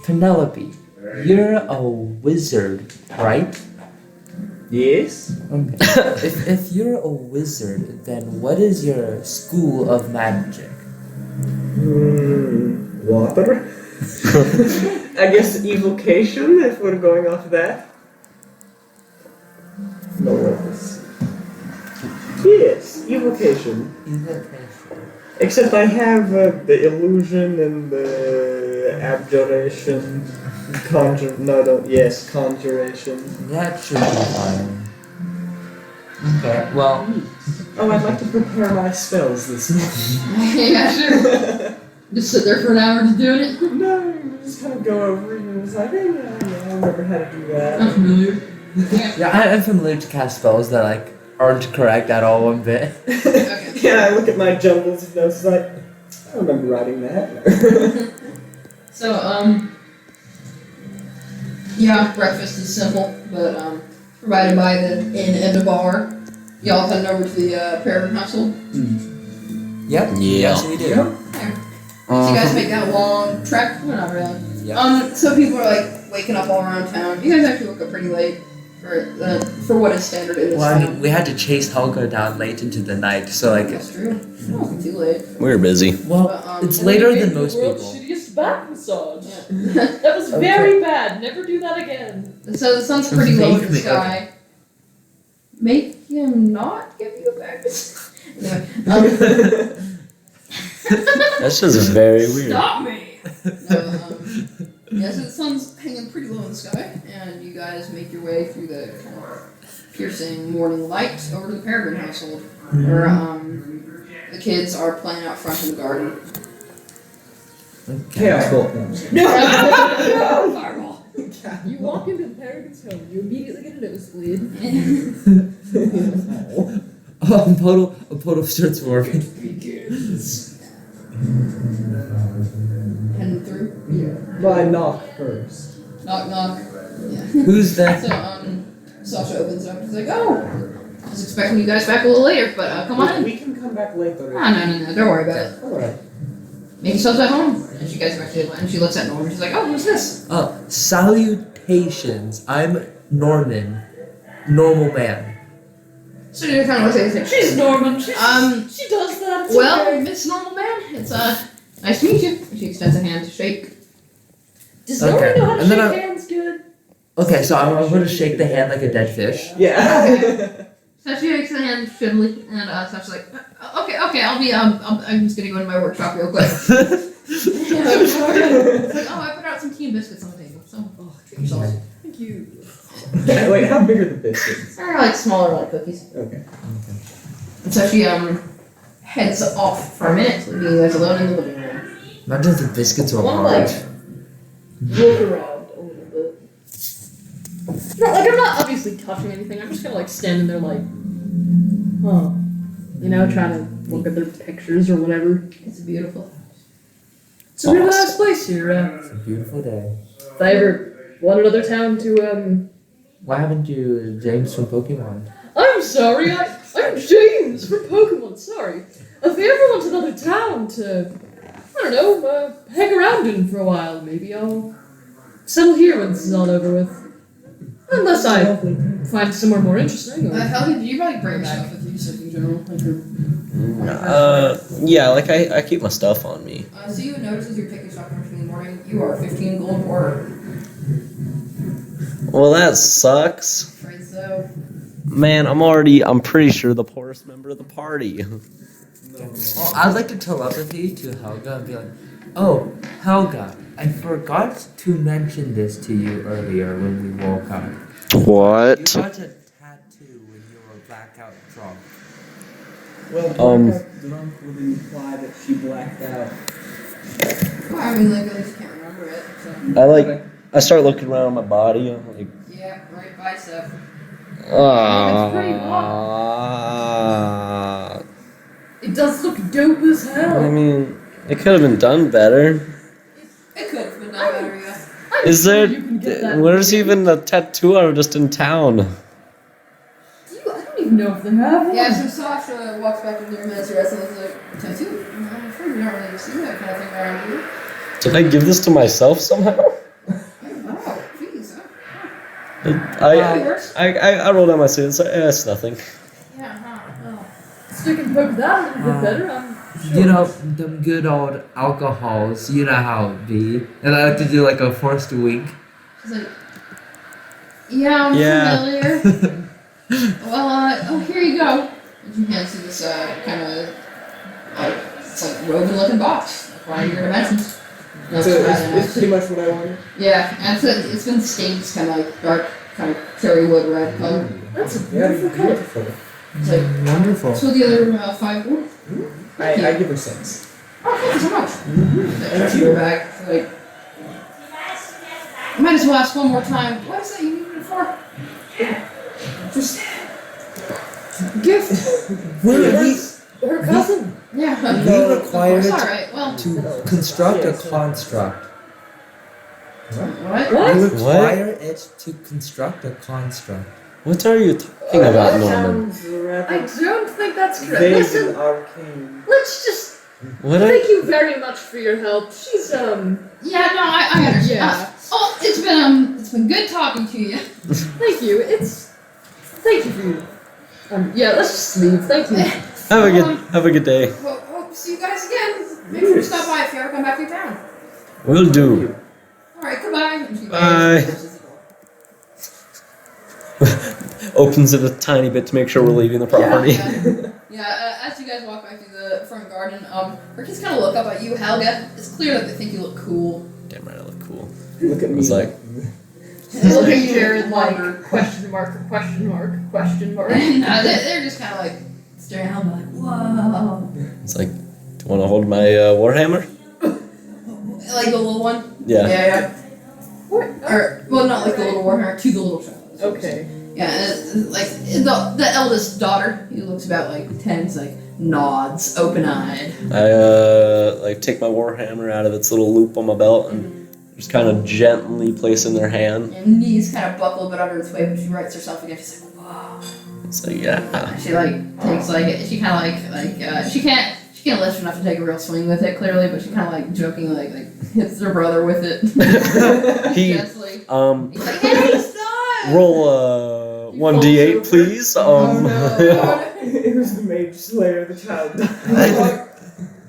Penelope, you're a wizard, right? Yes. Okay. if you're a wizard, then what is your school of magic? Water. I guess evocation, if we're going off that. No worries. Yes, evocation. Except I have the illusion and the abjuration, conjuration. That should be fine. Okay, well. Oh, I'd like to prepare my spells this morning. Yeah, sure. Just sit there for an hour just doing it? No, just kind of go over it and it's like, hey, yeah, I remember how to do that. I'm familiar. Yeah, I'm familiar to cast spells that like aren't correct at all one bit. Okay. Yeah, I look at my jumbles of notes like, I remember writing that. So, yeah, breakfast is simple, but provided by the inn and the bar. Y'all heading over to the Peregrine household? Yep. Yes, we do. So you guys make that long trek? Well, not really. Yep. So people are like waking up all around town. You guys actually woke up pretty late for what is standard in this town. We had to chase Helga down late into the night, so like. That's true. It wasn't too late. We were busy. Well, But, it's later than most The world's people. shittiest back massage. Yeah. That was very bad. Never do that again. So the sun's pretty low in the Make me- sky. Make him not give you a back massage. Anyway, That's just very weird. stop me! Yeah, so the sun's hanging pretty low in the sky, and you guys make your way through the kind of piercing morning light over to the Peregrine household, where the kids are playing out front in the garden. Chaos Bolt. No! Fireball! You walk into the Peregrine's home, you immediately get a nosebleed. Apollo starts working. Heading through. But I knock first. Knock, knock. Yeah. Who's that? So, Sasha opens up. She's like, oh, I was expecting you guys back a little later, but come on in. We can come back later. Ah, no, don't worry about it. Alright. Make yourselves at home. And she gets back to and she looks at Norman. She's like, oh, who's this? Salutations. I'm Norman. Normal man. So you kind of looks at She's Norman. She does that. It's well, okay. Miss Normal Man, it's nice to meet you. She extends a hand to shake. Does Norman Okay. know how to And then shake hands good? Okay, so I'm going to shake the hand like a dead fish. Yeah. So she shakes the hand shimmily, and Sasha's like, okay, I'm just gonna go into my workshop real quick. It's like, oh, I put out some tea and biscuits on the table, so treat yourselves. Thank you. Wait, how big are the biscuits? They're like smaller, like cookies. Okay. And so she heads off for a minute, leaving you guys alone in the living room. Imagine if the biscuits were One large. Look around a little bit. I'm not obviously touching anything. I'm just kind of like standing there like, huh. You know, trying to look at their pictures or whatever. It's beautiful. It's a really nice place here. It's a beautiful day. If I ever want another town to, What happened to James from Pokemon? I'm sorry, I'm James from Pokemon, sorry. If you ever want another town to, I don't know, hang around in for a while, maybe I'll settle here when this is all over with. Unless I find somewhere more interesting. Or... Helga, do you probably bring stuff with you, just in general? Like your... Yeah, like I keep my stuff on me. So you notice as you're picking stuff in the morning, you are 15 gold poorer. Well, that sucks. Afraid so. Man, I'm pretty sure the poorest member of the party. Well, I'd like to telepathy to Helga and be like, oh, Helga, I forgot to mention this to you earlier when we woke up. What? You got a tattoo when you were blackout drunk. Well, blackout drunk would imply that she blacked out. Well, I mean, like, I just can't remember it, so. I start looking around my body. I'm like, Yeah, right bicep. It does look dope as hell. I mean, it could have been done better. It could have been done better, yeah. Is there? You can get that Where's even a tattoo? I'm just in town. I don't even know if they have one. Yeah, so Sasha walks back into the room as the rest of us like, tattoo? I'm afraid we don't really see that kind of thing around here. Did I give this to myself somehow? Oh, jeez. I rolled out my suit. It's nothing. Yeah, huh. Oh. Stick and poke that a little bit better. I'm sure. You know, them good old alcohols, you know how it be. And I like to do like a forced wink. She's like, yeah, I'm familiar. Well, oh, here you go. And she hands you this kind of, it's like Rogan-looking box. Like one of your dimensions. So it's pretty much what I wanted. Yeah, and it's been stained kind of like dark, kind of cherry wood red color. That's a beautiful color. Beautiful. It's like, Wonderful. so the other 5 wood. I give her 6. Oh, thank you so much. Thank Your bag. Like, might as well ask one more time. What is that you needed it for? Just Gift. Her cousin. Yeah. We require It's it alright. Well, to construct a construct. what? What? We require it to construct a construct. What are you talking about, Norman? sounds I rather don't think that's correct. vague Listen, and arcane. let's just What thank you very much for your help. She's Yeah, no, I understand. Yeah. Oh, it's been good talking to you. thank you. Thank you for you. Yeah, let's just leave. Thank you. Have a good day. Hope to see you guys again. Make sure to stop by if you ever come back to town. Will do. Alright, goodbye. And she Bye. closes the door. Opens it a tiny bit to make sure we're leaving the property. Yeah, as you guys walk back through the front garden, her kids kind of look up at you, Helga. It's clear that they think you look cool. Damn right, I look cool. Look at me. It's like, They look at you Jared like wonder. question mark. And they're just kind of like staring at Helga like, whoa. it's like, do you want to hold my warhammer? Like the little one? Yeah. Yeah. Or, well, not like the little warhammer, to the little child. Okay. Yeah, and like the eldest daughter, who looks about like 10, is like nods, open-eyed. I like take my warhammer out of its little loop on my belt and just kind of gently place in their hand. And knees kind of buckle a bit under its weight, but she rights herself again. She's like, whoa. It's like, yeah. She like takes like she kind of like she can't lift enough to take a real swing with it clearly, but she kind of like jokingly like hits her brother with it. He Gently. He's like, hey, stop! Roll 1d8, please. Oh no. It was the mage slayer, the child died.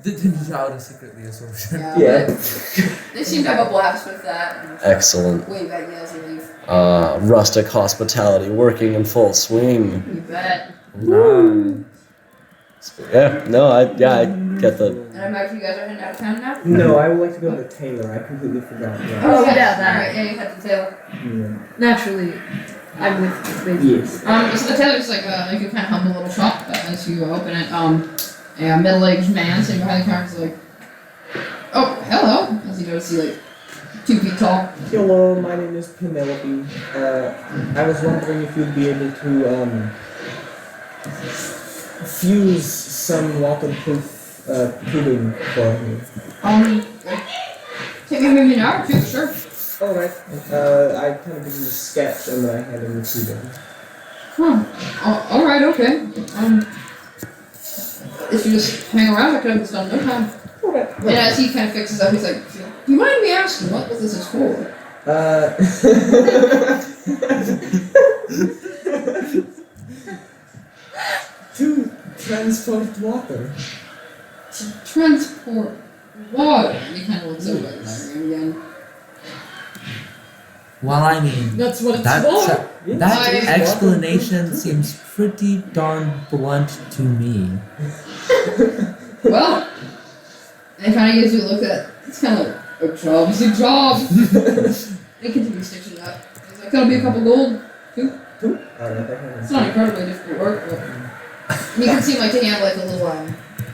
The child is secretly a sorcerer. Yeah. But they seem to have a blast with that. And Excellent. wave at you as you leave. Rustic hospitality working in full swing. You bet. Nice. Yeah, no, I get the. And I imagine you guys are heading out of town now? No, I would like to go to the tailor. I completely forgot. Oh, yeah, yeah, that. Alright, yeah, you head to the tailor. Yeah. Naturally, I'm with you, baby. Yes. So the tailor's like a kind of humble little shop as you open it. A middle-aged man sitting behind the counter is like, oh, hello. As you notice, he's like 2 feet tall. Hello, my name is Penelope. I was wondering if you'd be able to fuse some waterproof tubing for me. Take maybe an hour or 2, sure. Alright. I kind of give him a sketch and then I hand him the tubing. Huh. Alright, okay. If you just hang around, I could have this done in no time. Alright. And as he kind of fixes up, he's like, you mind me asking what this is for? To transport water. To transport water. And he kind of looks over at the diagram again. Well, I mean, That's what it's that for. that Nice. explanation seems pretty darn blunt to me. Well, and he kind of gives you a look at, it's kind of like, a job's a job. They continue stitching it up. He's like, that'll be a couple gold. Alright, It's not incredibly difficult work, but you can see like they have like a little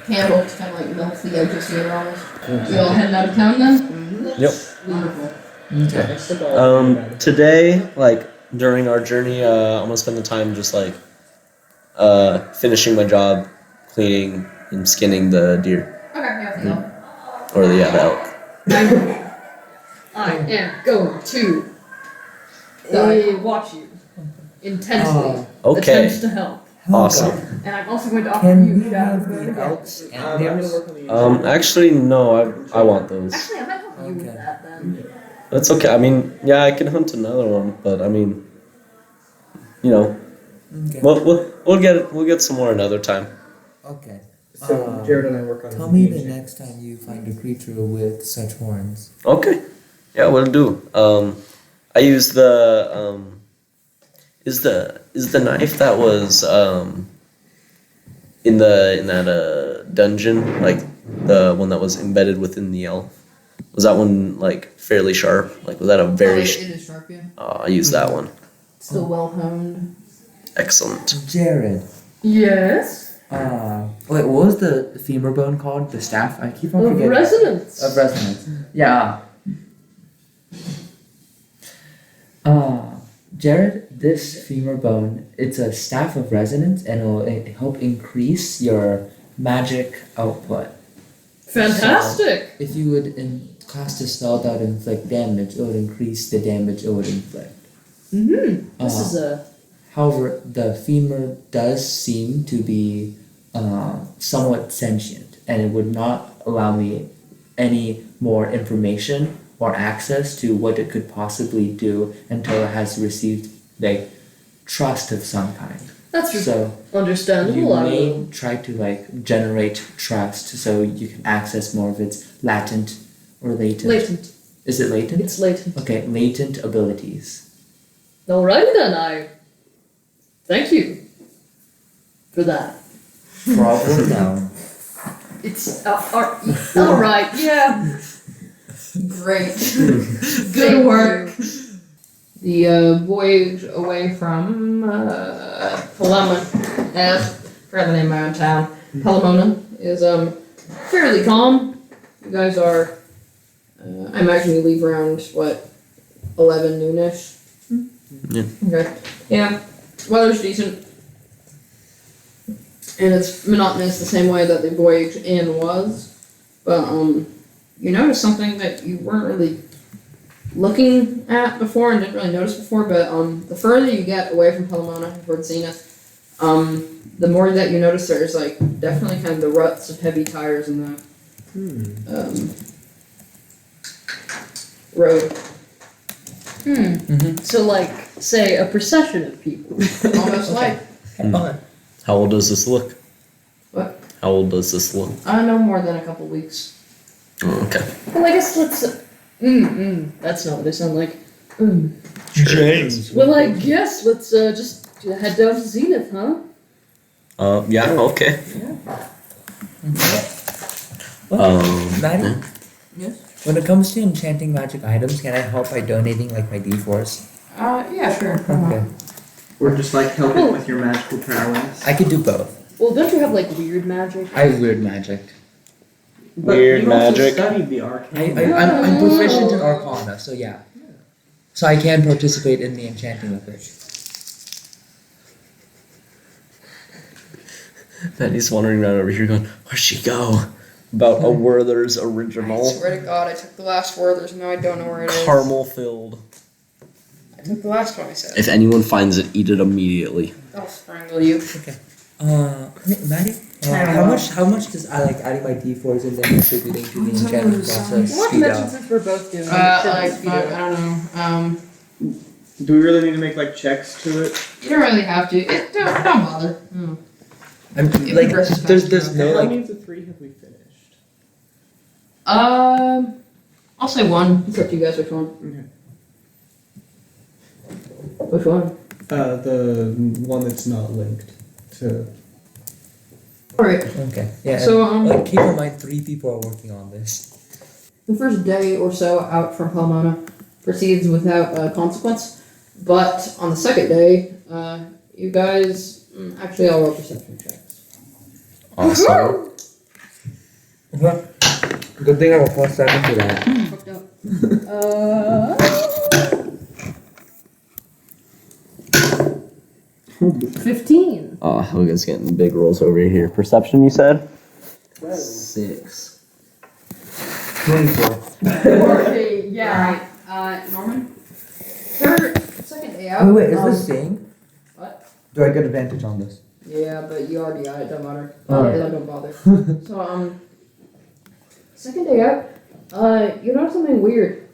handle to kind of like melt the edges together almost. We all heading out of town then? Yep. Wonderful. Okay. Today, like during our journey, I'm gonna spend the time just like finishing my job, cleaning and skinning the deer Okay, yeah, I think or the elk. I am going to watch you intensely. Okay. Attempt to help. Awesome. And I'm also going to offer Can you we shadow have the burn. elks I'm and gonna theirs? work on the Actually, no, I want those. Actually, I might help you. you with Okay. that then. That's okay. I mean, yeah, I can hunt another one, but I mean, you know, Okay. we'll get some more another time. Okay. So Jared and I work on. Tell me the next time you find a creature with such horns. Okay. Yeah, we'll do. I use the is the knife that was in that dungeon, like the one that was embedded within the elf. Was that one like fairly sharp? Like was that a very? It is sharp, yeah. I used that one. Still well honed. Excellent. Jared. Yes. Wait, what was the femur bone called? The staff? I keep on Of forgetting. resonance. Of resonance. Yeah. Jared, this femur bone, it's a staff of resonance and it'll help increase your magic output. Fantastic. If you would cast a spell that would inflict damage, it would increase the damage it would inflict. This is a. However, the femur does seem to be somewhat sentient, and it would not allow me any more information or access to what it could possibly do until it has received like trust of some kind. That's So understandable. you I may will. try to like generate trust so you can access more of its latent or latent. Latent. Is it latent? It's latent. Okay, latent abilities. Alrighty then, I thank you for that. Problem down. It's alright, yeah. Great. Good Thank work. The voyage away from Pelemona, forgot the name of my own town. Pelemona is fairly calm. You guys are, I imagine you leave around 11 noonish. Yeah. Okay. Yeah. Weather's decent. And it's monotonous the same way that the voyage in was. But you notice something that you weren't really looking at before and didn't really notice before, but the further you get away from Pelemona towards Zenieth, the more that you notice there's like definitely kind of the ruts of heavy tires in the road. So, like, say, a procession of people. Almost like. How old does this look? What? How old does this look? No more than a couple weeks. Oh, okay. Well, I guess let's. That's not what they sound like. James. Well, I guess let's just head down to Zenieth, huh? Yeah, okay. Maddie? Yes? When it comes to enchanting magic items, can I help by donating like my D4s? Yeah, sure. Okay. Or just like helping with your magical prowess. I could do both. Well, don't you have, like, weird magic? I have weird magic. But Weird you also magic. studied the arcane. I'm proficient in Arcana, so yeah. So I can participate in the enchanting of it. Betty's wandering around over here going, where'd she go? About a Werther's I original. swear to God, I took the last word. There's no, I don't know where it is. Caramel filled. I took the last one I said. If anyone finds it, eat it immediately. I'll strangle you. Maddie? How much does I like adding my D4s and then contributing to the enchanting process Not to speed mention, up? since we're both doing it, Like, should speed I it up. don't know. Do we really need to make like checks to it? You don't really have to. Don't bother. I'm It like progresses there's faster. no How like many of the 3 have we finished? I'll say one. It's up to you guys which one. Okay. Which one? The one that's not linked to. Alright. okay yeah. So, like keep in mind 3 people are working on this. the first day or so out from Pelemona proceeds without consequence, but on the second day, you guys actually all roll perception checks. Awesome. Good thing I have a +7 to that. Fucked up. 15. Oh, Helga's getting big rolls over here. Perception, you said? 6. 24. Okay, yeah. Alright, Norman? Second day out. Wait, is this saying? What? Do I get advantage on this? Yeah, but you already got it, don't matter. Alright. Don't bother. So, second day out, You notice something weird.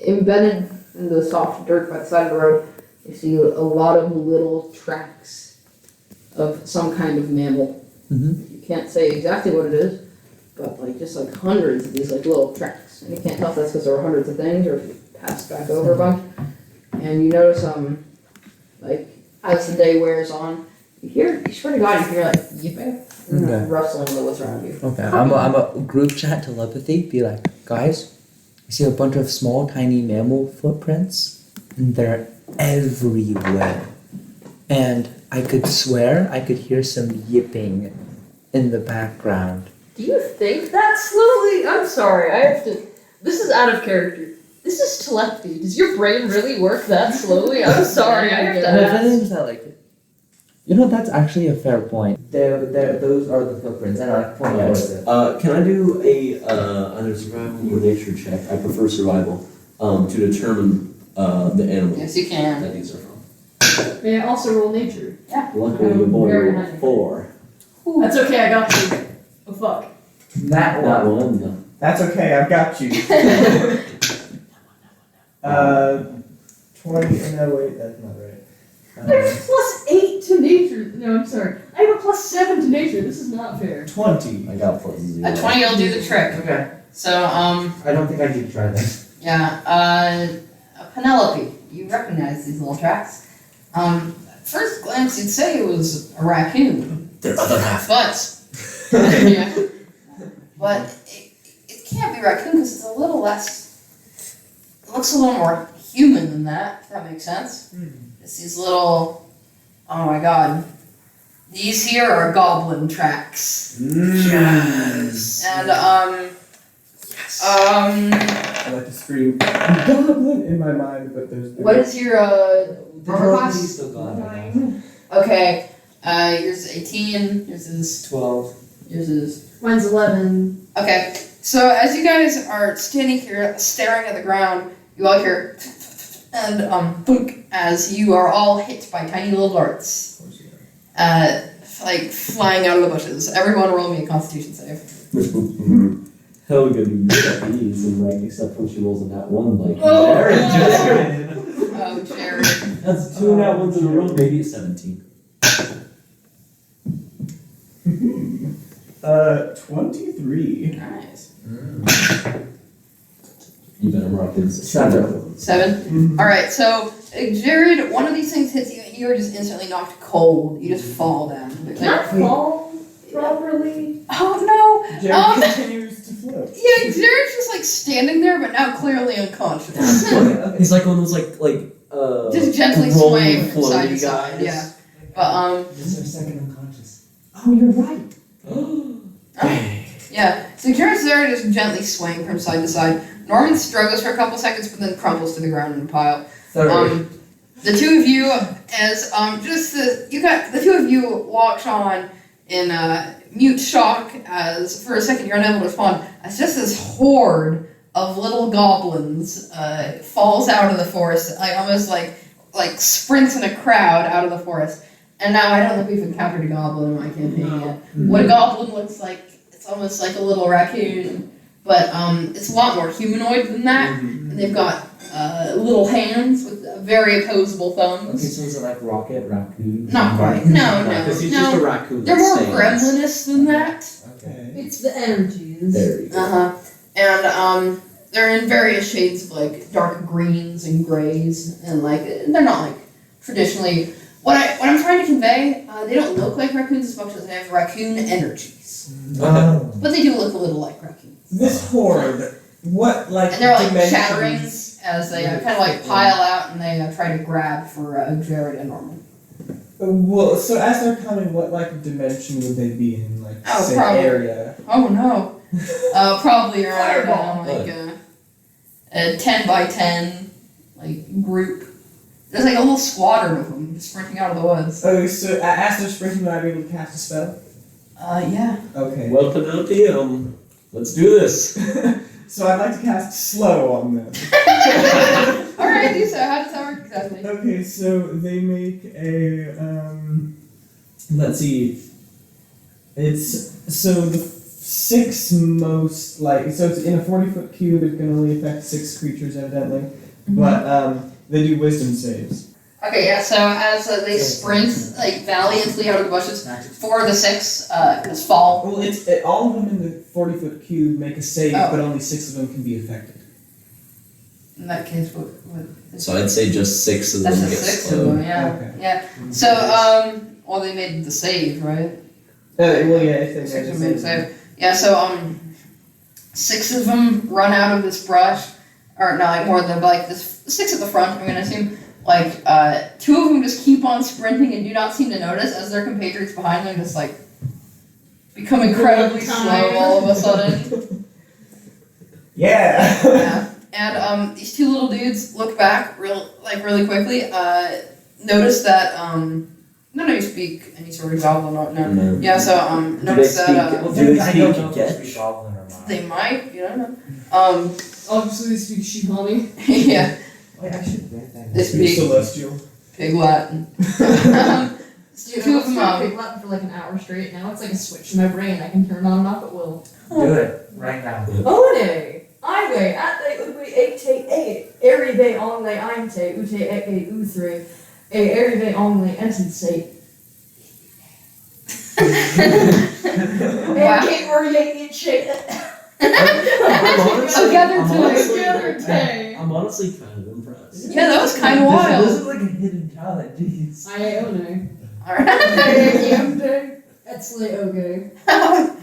Embedded in the soft dirt by the side of the road, you see a lot of little tracks of some kind of mammal. Mhm. You can't say exactly what it is, but just hundreds of these little tracks, and you can't tell if that's because there were hundreds of things or if you passed back over a bunch. And you notice as the day wears on, you swear to God, you hear yipping and Okay. rustling of what's around you. Okay, I'm a group chat telepathy. Be like, guys, I see a bunch of small, tiny mammal footprints, and they're everywhere. And I could swear I could hear some yipping in the background. Do you think that slowly? I'm sorry, I have to. This is out of character. This is telepathy. Does your brain really work that slowly? I'm sorry, I have to The thing ask. is that that's actually a fair point. Those are the footprints, and I point towards it. Can I do a either survival or nature check? I prefer survival. To determine the animal Yes, you can. that these are from. May I also roll nature? Luckily, the boy Very rolled high. 4. That's okay, I got you. Oh fuck. That That one. That's okay, I've got you. 20, no wait, that's not right. I have a +8 to nature. No, I'm sorry. I have a +7 to nature. This is not fair. 20. I got +0. A 20 will do the trick. Okay. So, I don't think I should try this. yeah, Penelope, you recognize these little tracks. First glance, you'd say it was a raccoon, Their other half. but yeah, but it can't be raccoon because it's a little less. It looks a little more human than that. If that makes sense. It's these little. Oh my god. These here are goblin tracks. Yes. And Yes. I like to scream goblin in my mind, but there's what is your The armor telepathy class? still gone. 9. Okay. Yours is 18. Yours is 12. yours is. Mine's 11. Okay. So as you guys are standing here staring at the ground, you all hear and boink as you are all hit by tiny little darts. Flying out of the bushes. Everyone roll me a Constitution save. Helga be good at these, and except when she rolls in that one, Oh, Jared. Oh, Jared. That's 2 nat ones in a row, maybe 17. 23. Nice. You better rock in 7. 7. All right. So Jared, one of these things hits you, and you are just instantly knocked cold. You just fall down. Can I fall properly? Oh no. Jared continues to float. Yeah, Jared's just standing there, but now clearly unconscious. He's like one of those Just gently rolling swaying from side to floaty side. guys. Yeah. But This is our second unconscious. Oh, you're right. yeah. So Jared's there, just gently swaying from side to side. Norman struggles for a couple seconds, but then crumples to the ground in a pile. 30. The two of you, as the two of you watch on in mute shock, as for a second you're unable to respond, as just this horde of little goblins falls out of the forest, almost like sprints in a crowd out of the forest. And now I don't think we've encountered a goblin in my campaign yet. What a goblin looks like, it's almost like a little raccoon, but it's a lot more humanoid than that. And they've got little hands with very opposable Okay, thumbs. so is it like rocket, raccoon? Not quite. No. Because he's just a raccoon. They're that more stands. gremlinous than that. Okay. It's the energies. There you go. And they're in various shades of dark greens and grays, and they're not traditionally. What I'm trying to convey, they don't look like raccoons as much as they have raccoon energies, Oh. but they do look a little like raccoons. This horde, what And they're dimensions? chattering as they kind of pile out and they try to grab for Jared and Norman. Well, so as they're coming, what dimension would they be in? Say probably- area. Oh no. Probably around Fireball. a 10 by 10 group. There's a little squadron of them just sprinting out of the woods. Oh, so as they're sprinting, would I be able to cast a spell? Yeah. Okay. Well, Penelope, let's do this. So I'd like to cast slow on them. Alright, do so. How does that work exactly? Okay, so they make a let's see. It's so 6 most like so it's in a 40-foot cube. It can only affect 6 creatures evidently, but they do wisdom saves. Okay, yeah, so as they sprint like valiantly out of the bushes, 4 of the 6 just fall. Well, all of them in the 40-foot cube make a save, Oh. but only 6 of them can be affected. In that case, what So I'd say just 6 of them that's get just 6 of slowed. them, yeah. Okay. Yeah. So, well, they made the save, right? Well, yeah, if they 6 of them made the save. Yeah, so, 6 of them run out of this brush, or no, like more than, but like, 6 at the front, I'm gonna assume. Like, 2 of them just keep on sprinting and do not seem to notice as their compatriots behind them just, like, become incredibly slow all of a sudden. Yeah. Yeah. And, these 2 little dudes look back really quickly, notice that, none of you speak any sort of goblin, no. No. Yeah, so, notice that, Do they I don't speak know if Getch? it's goblin or not. they might, you don't know. Obviously, they speak Shihani. Yeah, Wait, I should write that. they speak Celestial. Pig Latin. Dude, 2 I of was them, speaking Big Latin for like an hour straight. Now it's like a switch in my brain. I can turn on and off at will. Do it right now. One, Iwe, ate ube ate erive onle einte ute eke uthre erive onle entensate. Wow. I'm honestly kind of impressed. Yeah, that was kind of wild. This is like a hidden talent, jeez. Ione. Alright. Etzle oge.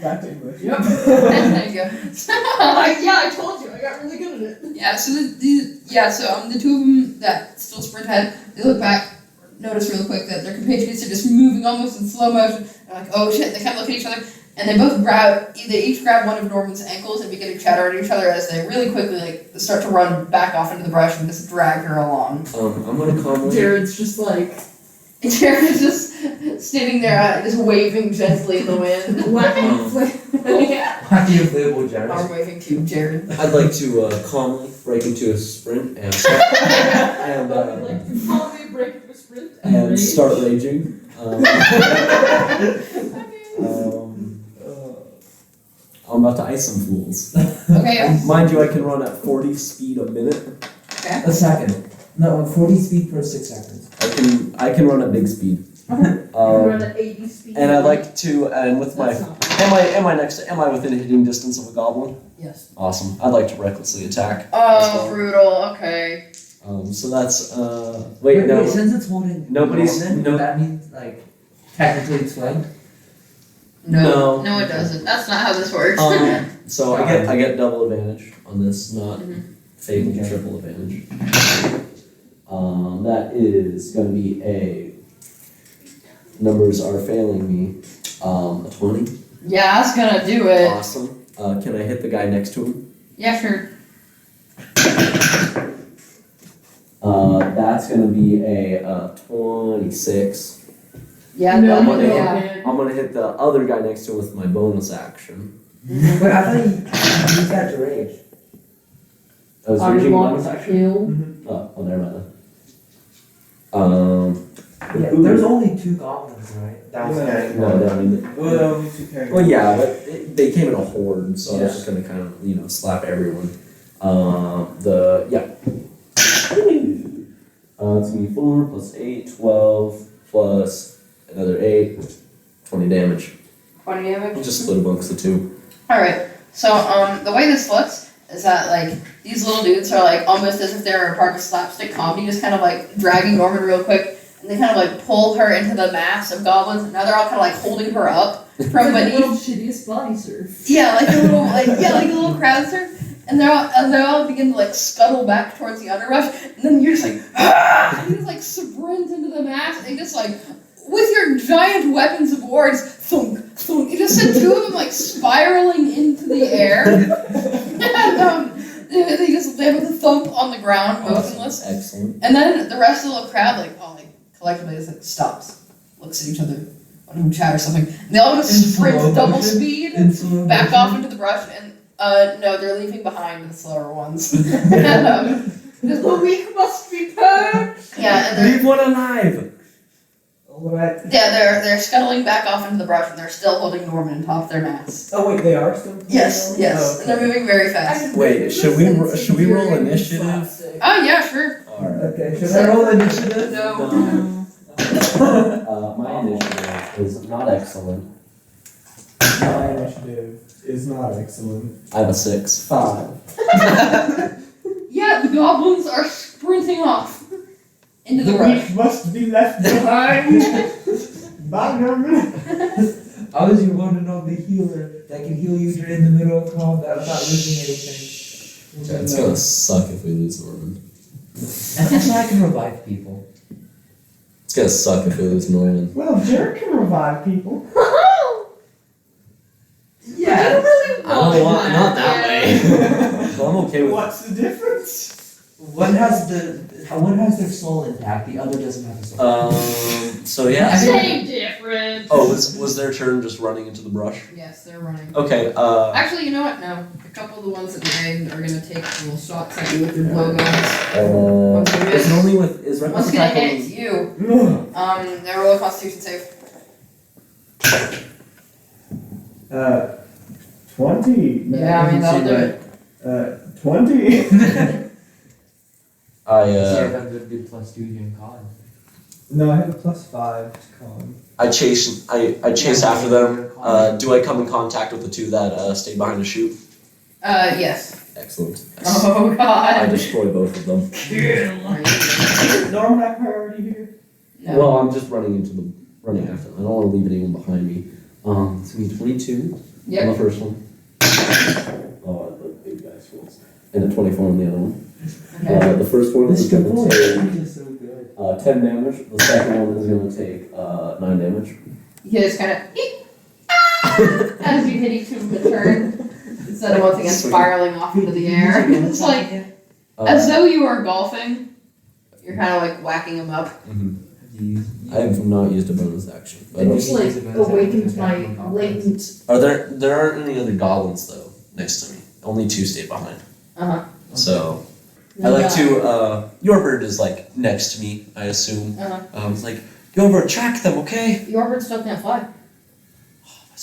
Back to English. Yep. There you go. Yeah, I told you, I got really good at it. Yeah, so the 2 of them that still sprint ahead, they look back, notice real quick that their compatriots are just moving almost in slow motion. They're like, oh shit, they kind of look at each other, and they both each grab one of Norman's ankles and begin to chatter at each other as they really quickly like start to run back off into the brush and just drag her along. I'm gonna calmly. Jared's just like Jared is just standing there, just waving gently in the wind. whacking Why do you label Jared? Arm waving to Jared. I'd like to calmly break into a sprint and start, and, I would like to calmly break into a sprint and rage. start raging. I'm about to ice some fools. Okay. Mind you, I can run at 40 speed a minute. Okay. A second. No, 40 speed per 6 seconds. I can run at big speed. Run at 80 speed. And I'd like to, and with my, That's not am I within hitting distance of a goblin? Yes. Awesome. I'd like to recklessly attack. Oh, brutal. Okay. So that's wait, no. Since it's holding Nobody's- Norman, no- that means like technically it's flanked. No, it doesn't. That's not how this works. So I get double advantage on this, not fatal Okay. triple advantage. That is gonna be a, numbers are failing me. A 20. Yeah, that's gonna do it. Awesome. Can I hit the guy next to him? Yeah, sure. That's gonna be a 26. Yeah, No, that- I'm gonna, yeah. I'm gonna hit the other guy next to him with my bonus action. Wait, I thought you used that to rage. I was I raging want bonus to action. kill. Oh, never mind. Yeah, there's only 2 goblins, right? Yeah. No, they don't even. Well, only 2 characters. Well, yeah, but they came in a horde, so I Yeah. was just gonna kind of, slap everyone. It's gonna be 4 plus 8, 12 plus another 8, 20 damage. 20 damage. We'll just split amongst the 2. Alright, so the way this looks is that like these little dudes are like almost as if they're a part of slapstick comedy, just kind of like dragging Norman real quick, and they kind of like pull her into the mass of goblins, and now they're all kind of like holding her up from It's like the beneath. world's shittiest body surf. Yeah, like a little like a little crowd surf. And they all begin to like scuttle back towards the underbrush, and then you're just like, ah! And you just like sprint into the mass, and just like with your giant weapons of war, just thunk, thunk. You just sent 2 of them like spiraling into the air, and they have a thump on the ground, motionless. Excellent. And then the rest of the little crowd collectively just like stops, looks at each other, one of them chatters something, and they all just sprint double speed back off into the brush, and no, they're leaving behind the slower ones. And, The weak must be purged. yeah, and Leave one alive! Alright. Yeah, they're scuttling back off into the brush, and they're still holding Norman atop their masts. Oh wait, they are still. Yes, yes, Oh, and they're moving very fast. Wait, should we roll initiative? Oh yeah, sure. Alright. Okay, should I roll initiative? No. My initiative is not excellent. My initiative is not excellent. I have a 6. 5. Yeah, the goblins are sprinting off into the The brush. weak must be left behind. Bye, Norman. How is you want to know the healer that can heal you during the middle of combat without losing anything? Yeah, it's gonna suck if we lose Norman. That's why I can revive people. It's gonna suck if we lose Norman. Well, Jared can revive people. Yeah. I don't want, not that way. Well, I'm okay with What's the difference? One has their soul intact, the other doesn't have a soul. So yeah. Same difference. Oh, was their turn just running into the brush? Yes, they're running. Okay, Actually, you know what? No. A couple of the ones that remain are gonna take little shots at you with their blowguns. Once you Is miss, normally with is one's reckless gonna attack hit only? you. They roll a Constitution save. 20. Yeah, I mean that'll do it. 20. I Yeah, that's a good plus 2 here in COD. No, I have a +5 to con. I chase after them. Do I come in contact with the two that stayed behind the chute? Yes. Excellent. Oh I god. destroy both of them. Norman, I priority here. No. Well, I'm just running after them. I don't want to leave anyone behind me. It's gonna be 22 on Yep. the first one. Oh, the big dice rolls. And a 24 on the other one. Okay. The first one is Mr. going Boy, to take he is so good. 10 damage. The second one is going to take 9 damage. You just kind of as you hit each of them in turn, instead of once again spiraling off into the air. It's like as though you are golfing. You're kind of like whacking them up. I have not used a bonus action. But I just like awakened my latent. There aren't any other goblins though next to me. Only 2 stayed behind. So I like to Yorbird is like next to me, I assume. It's like, Yorbird, track them, okay? Yorbird still can't fly.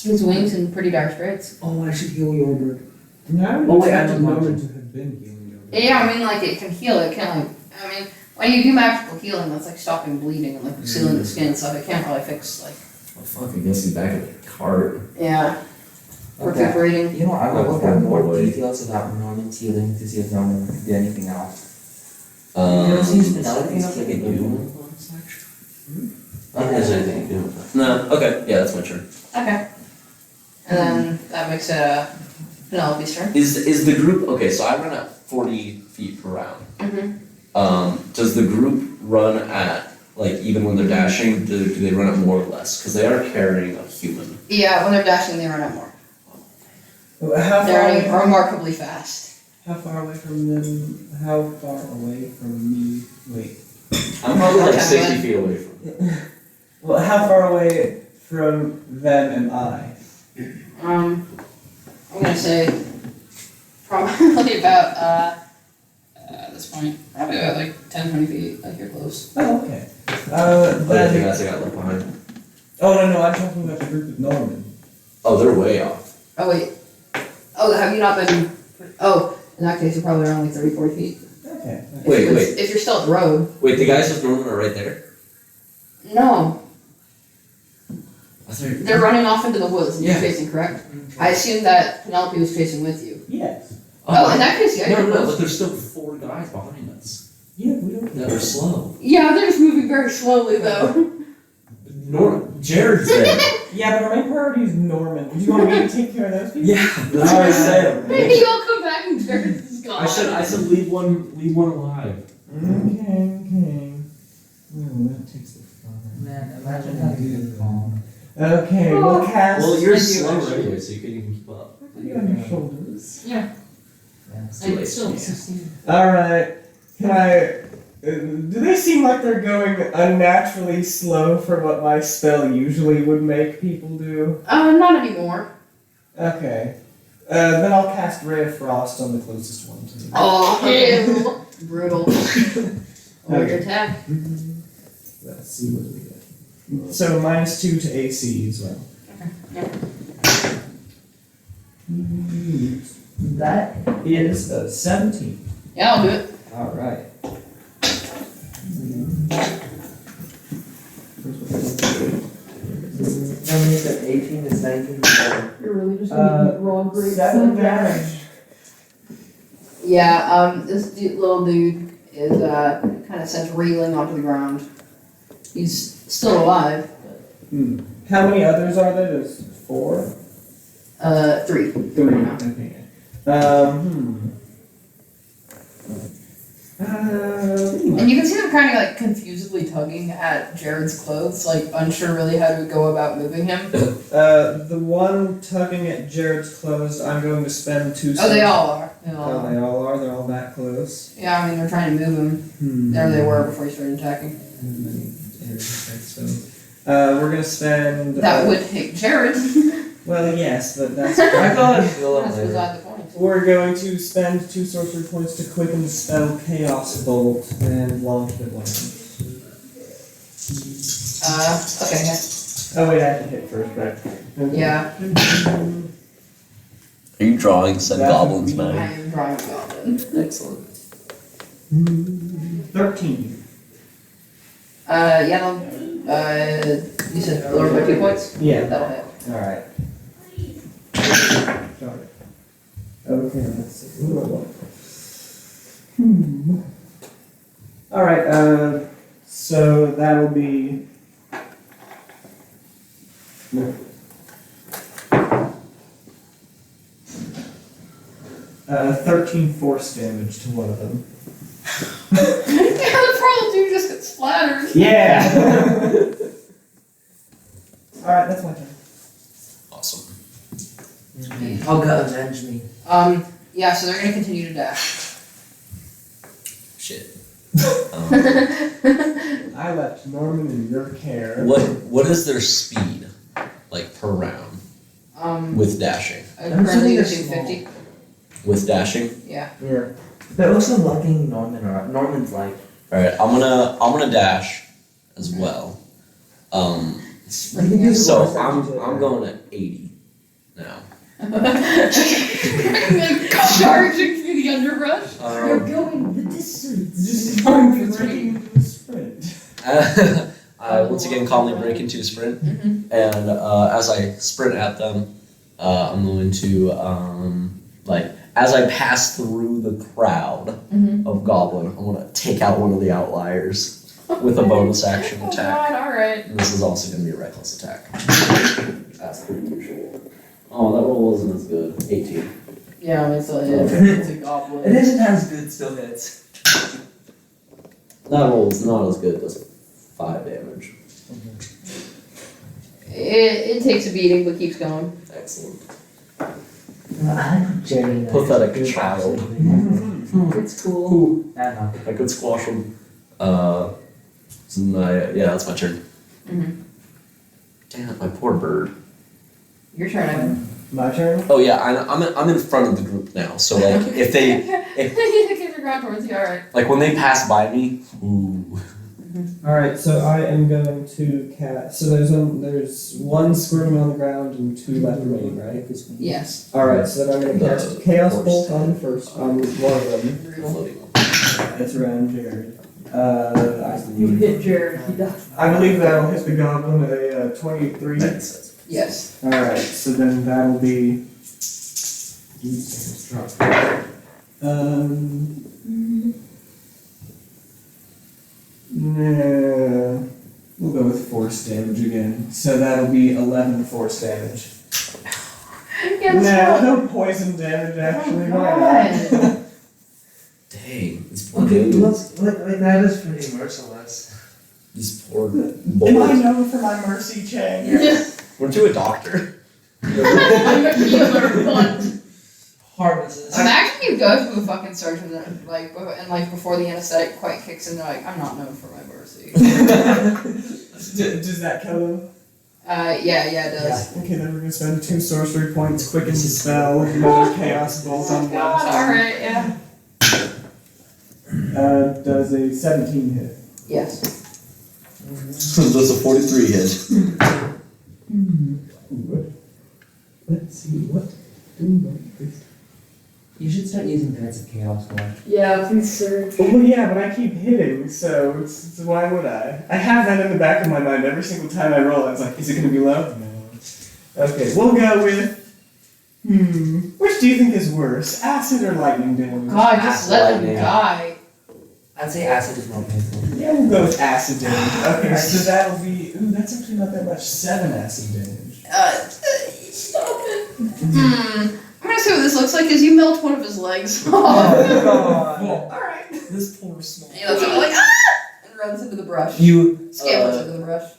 His wings in pretty dire straits. Oh, I should heal your bird. No, Oh, wait, I expected don't Norman want to have been healing you. Yeah, I mean like it can heal, it can't like I mean when you do magical healing that's like stopping bleeding and like sealing the skin and stuff, it can't really fix like Well, fuck, I guess he's back in the cart. yeah. Okay. Recuperating. You know what, I will look at more Boy. details about Norman's healing to see if Norman did anything else. Um, You ever seen is Penelope's there healing? anything I do with bonus action? Okay. Is there anything I do with that? No, okay, yeah, that's my turn. Okay. And then that makes it Penelope's turn. Is the group okay? So I run at 40 feet per round. Does the group run at like even when they're dashing? Do they run at more or less? Because they are carrying a human. Yeah, when they're dashing they run at more. How They're far, running remarkably fast. how far away from them? How far away from me? Wait. I'm probably like Okay. 60 feet away from them. Well, how far away from them am I? I'm gonna say probably about at this point, probably about like 10-20 feet, like you're close. Oh, okay. Oh, the Then, guys I got left behind. oh no, I'm talking about the group with Norman. Oh, they're way off. Oh wait. Oh, have you not been oh, in that case you're probably around like 30-40 feet. Okay. Wait, If you're still at the road. Wait, the guys with Norman are right there. No. I thought They're running off into the woods and Yeah. you're chasing, correct? I assume that Penelope was chasing with you. Yes. Oh, in that case, yeah, no, you're no, close. but there's still 4 guys behind us Yeah, we don't. that are slow. Yeah, they're just moving very slowly though. Jared's there. Yeah, but our main priority is Norman. Do you want me to take care of those people? Yeah, that's what I said. Maybe you'll come back and Jared is gone. I said leave one alive. Okay. Oh, that takes the fun. Man, imagine how good calm. Okay, we'll cast. Well, you're I do slow actually. anyway, so you couldn't even keep up. Put you on your shoulders. Yeah. I'm still 16. Alright. Can I. Do they seem like they're going unnaturally slow for what my spell usually would make people do? Not anymore. Okay. Then I'll cast Ray of Frost on the closest one to me. Oh, brutal. Or your attack. Let's see what we get. So -2 to AC as well. That is a 17. Yeah, I'll do it. Alright. How many is it? 18 is 19. You're really just gonna eat raw grapes. 7 damage. Yeah, this little dude is kind of sent reeling onto the ground. He's still alive. How many others are there? There's 4? 3. 3. Okay. And you can see them kind of like confusedly tugging at Jared's clothes, like unsure really how to go about moving him. The one tugging at Jared's clothes, I'm going to spend 2 Oh, they all are. They all Oh, are. they all are? They're all that close? Yeah, I mean they're trying to move him. There they were before he started attacking. We're gonna spend. That would hit Jared. Well, yes, but that's. I thought I'd feel That's it later. beside the point. We're going to spend 2 sorcery points to quicken the spell Chaos Bolt and launch it at once. Okay. Oh wait, I have to hit first, right? Yeah. Are you drawing said That goblins, I man? am drawing a goblin. Excellent. 13. Yeah, you said lower by 2 points? Yeah. That'll hit. Alright. Sorry. Okay, let's see. Alright, so that'll be. No. 13 force damage to one of them. Yeah, the problem dude just got splattered. Yeah! Alright, that's my turn. Awesome. Oh god, avenge me. Yeah, so they're gonna continue to dash. Shit. I left Norman in your care. What is their speed, like per round, with dashing? I'm Currently assuming using they're 50. With dashing? Yeah. Yeah. They're also locking Norman around. Norman's like. All right, I'm gonna dash as well. So I'm going at 80 now. Charging through the underbrush. You're going the distance. Just going to breaking into a sprint. I once again calmly break into a sprint, and as I sprint at them, I'm going to as I pass through the crowd of goblin, I'm gonna take out one of the outliers with a bonus action Oh attack. god, alright. And this is also gonna be a reckless attack. That's pretty usual. Oh, that roll wasn't as good. 18. Yeah, it's a goblin. It isn't as good, still hits. That roll is not as good. Does 5 damage. It takes a beating but keeps going. Excellent. Jerry. Pathetic child. It's cool. I I could squash him. Yeah, that's my turn. Damn it, my poor bird. Your turn, Evan. My turn? Oh yeah, I'm in front of the group now. So like if they The kids are going towards you, alright. like when they pass by me, ooh. Alright, so I am going to cast. So there's 1 squirming on the ground and 2 left remaining, right? Yes. Alright, so then I'm going to cast Chaos Bolt on the first, on one of them. Floating. That's around Jared. You hit Jared, he died. I believe that'll hit the goblin at a 23. Yes. Alright, so then that'll be. Nah, we'll go with force damage again. So that'll be 11 force damage. Yes. No poison damage actually. Oh, Why not? Dang, this poor Okay, dude. like that is pretty merciless. This poor Am I boy. known for my mercy chain? Weren't you a doctor? I'm a healer, but. Harvests. Imagine you go to a fucking surgeon and before the anesthetic quite kicks in, they're like, I'm not known for my mercy. Does that kill him? Yeah, it does. Okay, then we're gonna spend 2 sorcery points, quicken the spell, another chaos bolt on the last one. Alright, yeah. Does a 17 hit? Yes. Does a 43 hit? Let's see, what do this? You should start using Threads of Chaos more. Yeah, please, sir. Well, yeah, but I keep hitting, so it's why would I? I have that in the back of my mind every single time I roll. It's like, is it going to be low? No. Okay, we'll go with. Which do you think is worse, acid or lightning damage? God, just let them Lightning. die. I'd say acid is more painful. Yeah, we'll go with acid damage. Okay, so that'll be. Ooh, that's actually not that much. 7 acid damage. Stop it. I'm gonna say what this looks like is you melt one of his legs. Oh, Alright. This poor small. He looks like and runs into the brush. You Scampers into the brush.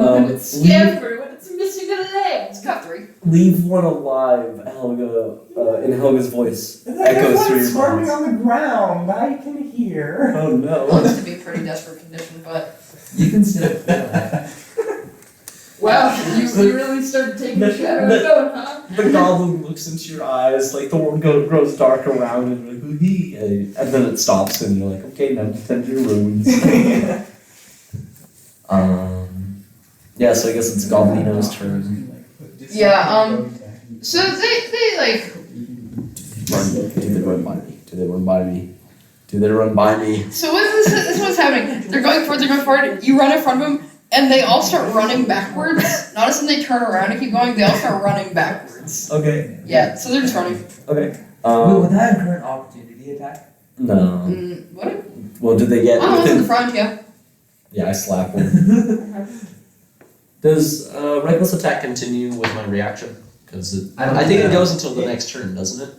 It's scamper when it's missing a leg. It's cut 3. leave one alive, Helga. In Helga's voice echoes through your squirming mind. on the ground. I can hear. Oh no. Looks to be a pretty desperate condition, but you can still feel it. Wow, you really started taking a shadow and going, huh? The goblin looks into your eyes, like the world grows dark around, and you're like, hee, and then it stops, and you're like, okay, now tend to your wounds. Yeah, so I guess it's Goblino's turn. yeah. So they like. Do they run by me? Do they run by me? Do they run by me? So this is what's happening. They're going forward. They're going forward. You run in front of them, and they all start running backwards. Not as in they turn around and keep going. They all start running backwards. Okay. Yeah. So they're just running. Okay. Wait, would that incur an opportunity attack? No. What? Well, did they get? Oh, in the front. Yeah. Yeah, I slap one. Does reckless attack continue with my reaction? Because I think it goes until the next turn, doesn't it?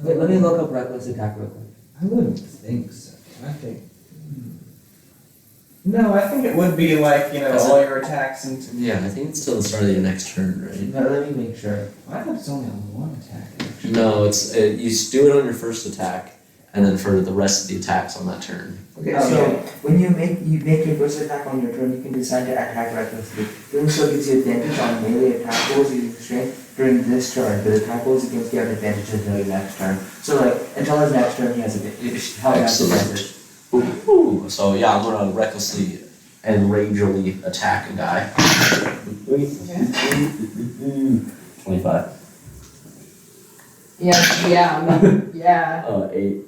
Wait, let me look up reckless attack real quick. I wouldn't think so. I think. No, I think it would be like, Is all your attacks and. Yeah, I think it's till the start of your next turn, right? No, let me make sure. I thought it's only on one attack, actually. No, it's you do it on your first attack, and then for the rest of the attacks on that turn. Okay, Okay. so when you make your first attack on your turn, you can decide to attack recklessly. Doing so gives you advantage on melee attack rolls using strength during this turn, but attack rolls against you have advantage until your next turn. So like until his next turn, he has advantage. Ooh, so yeah, I'm gonna recklessly and rageily attack a guy. 25. Yeah. I mean, yeah. 8.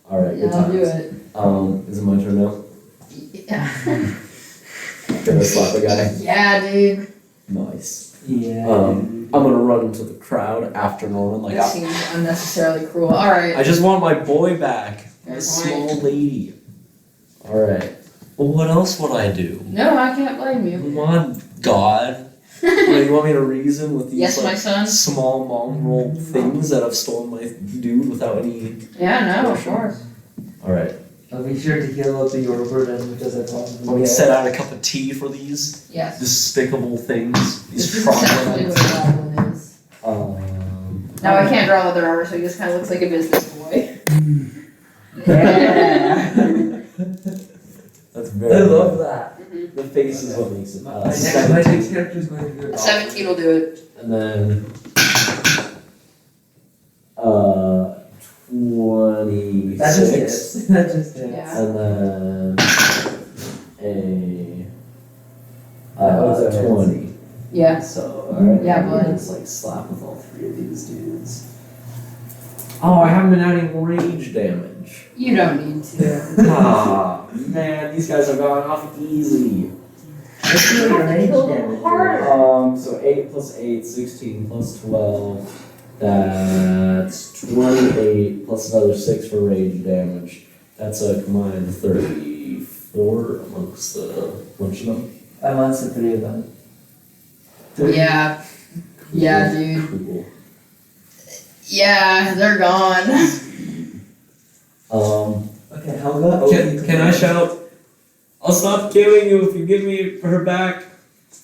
All right, good Yeah, I'll do times. it. Is it my turn now? Yeah. Can I slap a guy? Yeah, dude. Nice. Yeah. I'm gonna run into the crowd after Norman. Like That seems unnecessarily cruel. All right. I just want my boy back. Fair My point. small lady. All right. Well, what else would I do? No, I can't blame you. Come on, God. What, you want me to reason with these Yes, my like, son. small mongrel things that have stolen my dude without any? Yeah, no, of course. All right. I'll be sure to heal up the Yorbird as much as I possibly Let me can. set out a cup of tea for these Yes. despicable things. This These is essentially troglodytes. what a goblin is. Now I can't draw leather armor, so he just kind of looks like a business boy. Yeah. That's I very. love that. The face is what makes it. My next character is going to be a goblin. 17 will do it. And then 26. That just hits. That just hits. Yeah. And then That was a hit. 20. Yeah. So alright. Yeah, but- Let's like slap with all 3 of these dudes. Oh, I haven't been adding rage damage. You don't need to. Ah, man, these guys have gone off easy. Let's do your range damage. So 8 plus 8, 16 plus 12. That's 28 plus another 6 for rage damage. That's a combined 34 amongst the bunch of them. Amongst the 3 of them. Yeah. Yeah, dude. Cool. Yeah, they're gone. Okay, Helga. Can I shout? I'll stop killing you if you give me her back.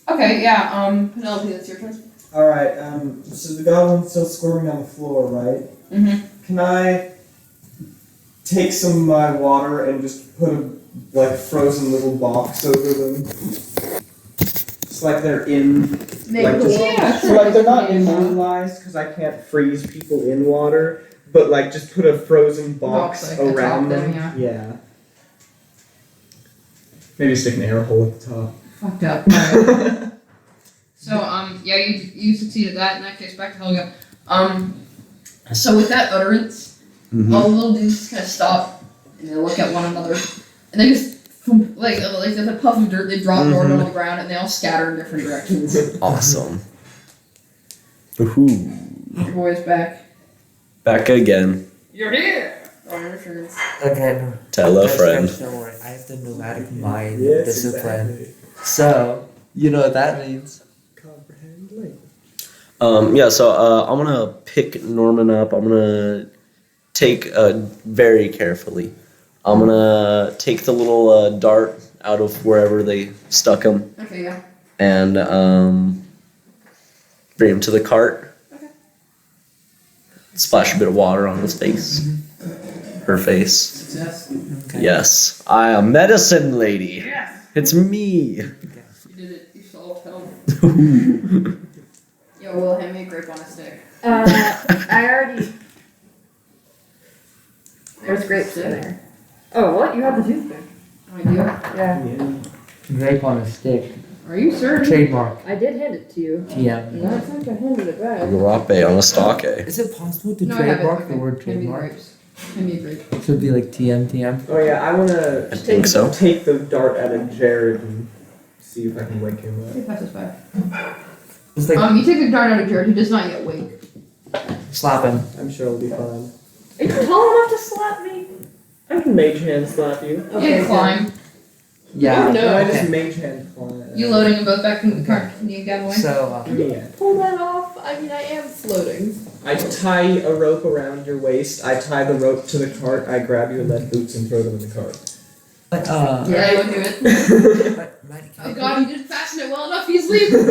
Okay, yeah, Penelope, that's your turn. Alright, so the goblin's still squirming on the floor, right? Mm-hmm. Can I take some of my water and just put a frozen little box over them? It's like they're in. Like just, Yeah, so sure. like they're not immobilized because I can't freeze people in water, but like just put a frozen box Box, like, around atop them. them, Yeah. Maybe stick an arrow hole at the top. Fucked up. Alright. So, yeah, you succeeded that. In that case, back to Helga. So with that utterance, all the little dudes just kind of stop and they look at one another, and they just like the puff of dirt, they drop Norden on the ground, and they all scatter in different directions. Awesome. Woohoo. Your boy's back. Back again. You're here. On your turns. Okay, no. Tell a friend. Don't worry, I have the nomadic mind Yes, discipline. exactly. So, you know what that means. Comprehend language. I'm gonna pick Norman up. I'm gonna take very carefully. I'm gonna take the little dart out of wherever they stuck him Okay, yeah. and bring him to the cart. Okay. Splash a bit of water on his face. Her face. Success. Okay. Yes, I am medicine lady. Yes. It's me. You did it. You solved health. Yo, Will, hand me a grape on a stick. I already. There's grapes in there. Oh, what? You have the toothpick? Oh, I do? Yeah. Grape on a stick. Are you certain? Trademark. I did hand it to you. TM. Last time I handed it back. Rape on a stake. Is it possible to No, I have it. trademark Okay. the word Hand me the trademark? grapes. Hand me a grape. Should be like TM. Oh yeah, I wanna I think so. take the dart out of Jared and see if I can wake him up. Hey, pass this back. It's like You take the dart out of Jared. He does not yet wake. slap him. I'm sure it'll be fine. Are you tall enough to slap me? I can mage hand slap you. You climb. Yeah. Oh, no. I okay. just mage hand climb. You loading them both back into the cart. Can you get away? So, Yeah. Pull that off. I mean, I am floating. I tie a rope around your waist. I tie the rope to the cart. I grab your lead boots and throw them in the cart. but Yeah, you do it. but Maddie, can Oh god, he didn't fasten it well enough. He's leaving.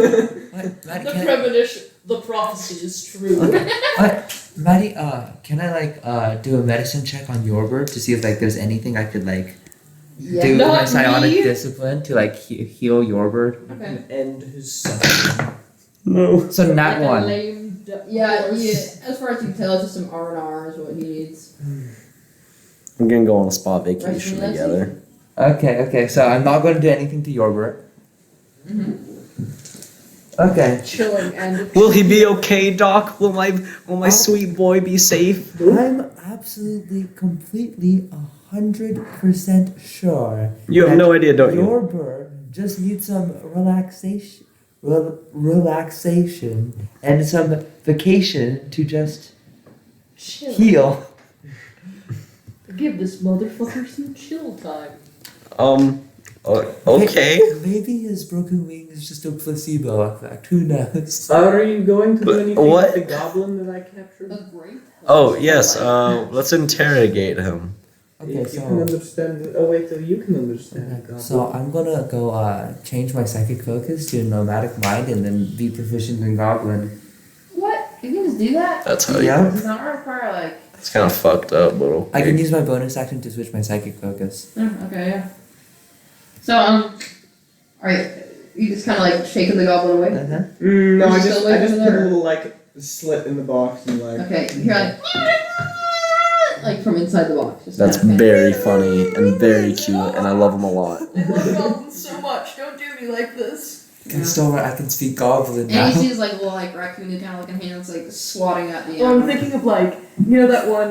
Maddie, The can premonition, the prophecy is true. Maddie, can I do a medicine check on your bird to see if there's anything I could Yeah. do with my Not psionic me. discipline to heal your bird? Okay. End his suffering. No. So not Like a one. lame Yeah, horse. as far as you can tell, it's just some R&R is what he needs. We're gonna go on a spa vacation Right, together. Okay. So I'm not going to do anything to your bird. Okay. Chilling and Will he be okay, Doc? Will my sweet boy be safe? I'm absolutely, completely, 100% sure. You have that no idea, don't you? Your bird just needs some relaxation, relaxation, and some vacation to just chill. heal. Give this motherfucker some chill time. Okay. Maybe his broken wing is just a placebo effect. Who knows? Are you going to do But anything what? with the goblin that I captured? A great. Oh yes. Let's interrogate him. Okay, If you can so understand. Oh wait, till you can understand. the goblin. so I'm gonna go change my psychic focus to nomadic mind and then be proficient in goblin. What? You can just do that? That's how you. Yeah. Does not require like. It's kind of fucked up, but okay. I can use my bonus action to switch my psychic focus. Okay, yeah. So alright, you just kind of shaking the goblin away. Uh-huh. No, Are I you just still put waiting a there? little slit in the box and Okay, you're like from inside the box. Just That's kinda very funny and very cute, and I love him a lot. I love goblins so much. Don't do me like this. I can speak goblin now. And you see his little raccoon kind of looking hands swatting at the. Well, I'm thinking of you know that one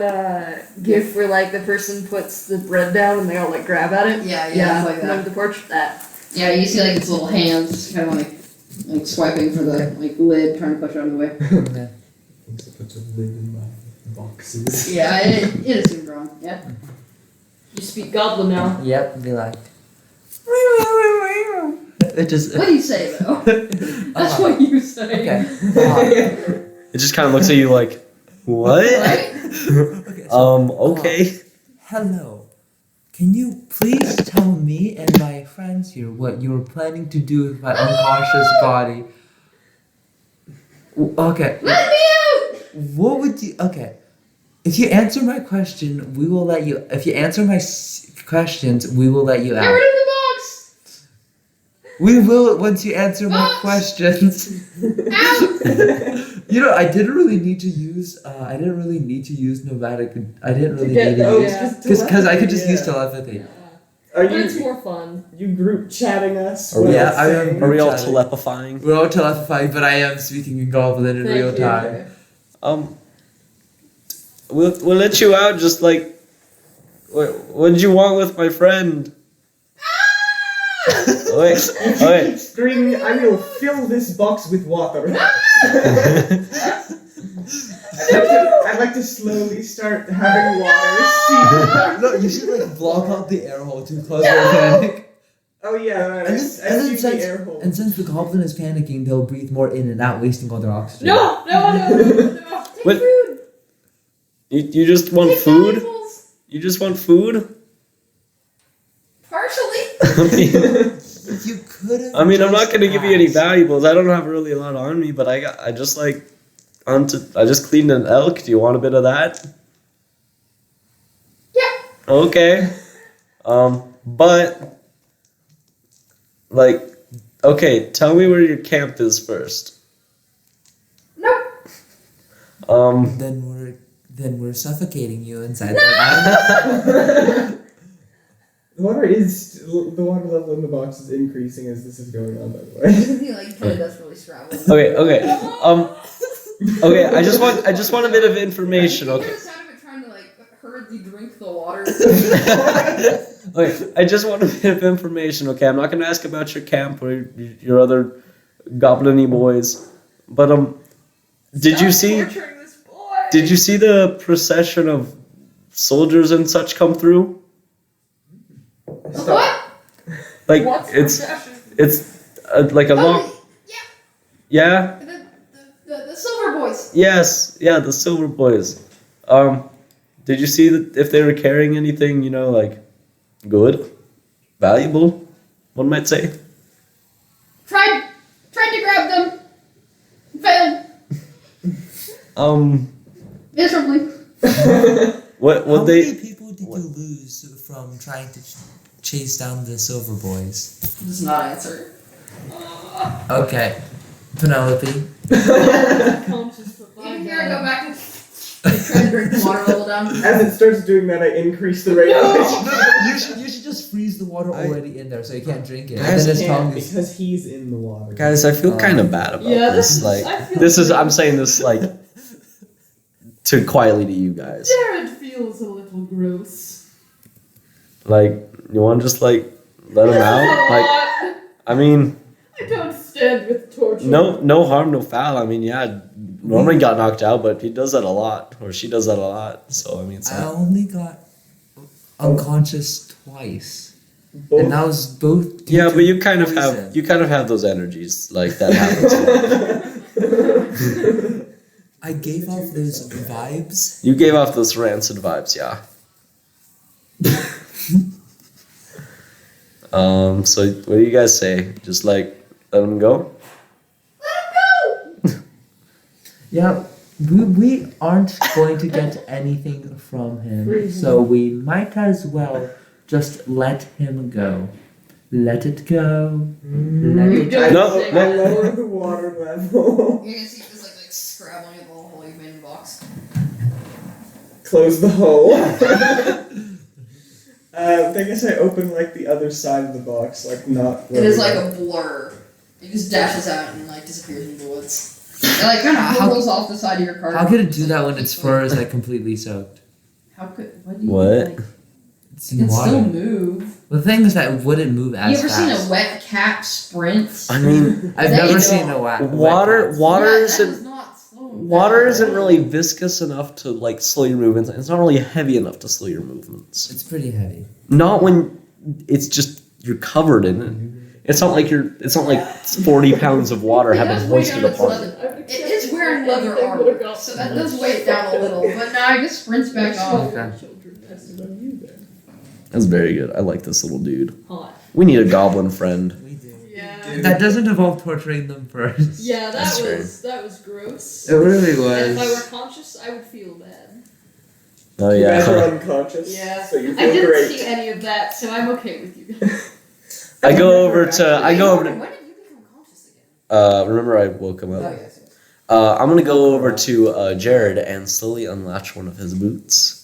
gif where the person puts the bread down and they all grab at it. Yeah, it's like Under that. the porch. That. Yeah, you see its little hands kind of like swiping for the lid, trying to push it out of the way. Put a lid in my boxes. Yeah, it is super drawn. Yeah. You speak goblin now. Yep, be like. It just. What do you say though? That's what you say. Okay. It just kind of looks at you like, what? Right? Okay. So, Okay. hello. Can you please tell me and my friends here what you were planning to do with my unconscious body? Okay. Let me out! What would you? Okay. If you answer my question, we will let you. If you answer my questions, we will let you Get out. rid of the box! We will once you answer my Box! questions. Out! I didn't really need to use. I didn't really need to use nomadic. I didn't really get need to those. use Yeah. because I could just use telepathy. Are But it's you more fun. group chatting us? Are we- while Yeah, I am saying- Are we all Chatting. telepathing? We're all telepathic, but I am speaking in Goblin in Thank real you. time. We'll let you out. Just like, what did you want with my friend? Wait, If you keep screaming, I will fill this box with water. I'd like to slowly start having water seep. No, you should like block out the air hole to cause their panic. Oh yeah, right. And I then see the since, air hole. and since the goblin is panicking, they'll breathe more in and out, wasting all their oxygen. No! Take What? food! You just want Take food? valuables. You just want food? Partially. You could have. I mean, I'm not gonna give you any valuables. I don't have really a lot on me, but I just cleaned an elk. Do you want a bit of that? Yeah. Okay. But like, okay, tell me where your camp is first. Nope. Then we're suffocating you inside the island. The water level in the box is increasing as this is going on, by the way. He like kind of does really scrabble. Okay. Okay. I just want a bit of information. You Okay. hear the sound of it trying to like hurriedly drink the water. Okay, I just want a bit of information, okay? I'm not gonna ask about your camp or your other goblin-y boys. But did you see Torturing this boy. did you see the procession of soldiers and such come through? What? Like What's it's procession? like a long Oh, yeah? the silver boys. Yes, yeah, the silver boys. Did you see if they were carrying anything, like good, valuable, one might say? Tried to grab them. Failed miserably. What How they many people did you lose from trying to chase down the silver boys? Does not answer. Okay, Penelope. Conscious for You 5 can hear it go back and try to drink the water level down. As it starts doing that, I increase the rate. You should just freeze the water already in there so you can't drink it. And Guys, then his tongue is. Because he's in the water. Guys, I feel kind of bad about Yeah, this. I'm saying this like to quietly to you guys. Jared feels a little gross. Like, you want to just like let him out? Like, I mean, I don't stand with torture. no harm, no foul. I mean, yeah, Norman got knocked out, but he does that a lot, or she does that a lot. So I mean, it's I not, only got unconscious twice. Both. And that was both. due yeah, to but you kind of poison. have those energies like that happens. I gave off those vibes. You gave off those rancid vibes, yeah. So what do you guys say? Just like let him go? Yeah, we aren't going to get anything from him, so we might as well just let him go. Let it go. Let You it don't No, say I no. that. lowered the water level. You're gonna see this like scrabbling at the little hole you've made in the box. Close the hole. I guess I open like the other side of the box, like not. It is like a blur. It just dashes out and like disappears into the woods. It like kind of rolls off the side of your car. How could it do that when its fur is like completely soaked? How could what? Do you What? Like, It's it in can still water. move. The thing is that it wouldn't move as You ever fast. seen a wet cat sprint? I mean, I've They never don't. seen a wet water Yeah, that isn't is not slow. water isn't really viscous enough to like slow your movements. It's not really heavy enough to slow your movements. It's pretty heavy. Not when it's just you're covered in it. It's not like 40 pounds of water It have does been weigh hoisted down its upon leather. you. It is wearing leather armor, so that does weigh it down a little. But now it just sprints back off. Children tested on you then. That's very good. I like this little dude. Hot. We need a goblin friend. We do. Yeah. That doesn't involve torturing them first. Yeah, That's that was gross. It really And if I were was. conscious, I would feel bad. Oh You guys yeah. are unconscious. Yeah. So you I feel didn't great. see any of that, so I'm okay with you guys. I go over to When did you become conscious again? remember I woke him Oh up. yes. I'm gonna go over to Jared and slowly unlatch one of his boots.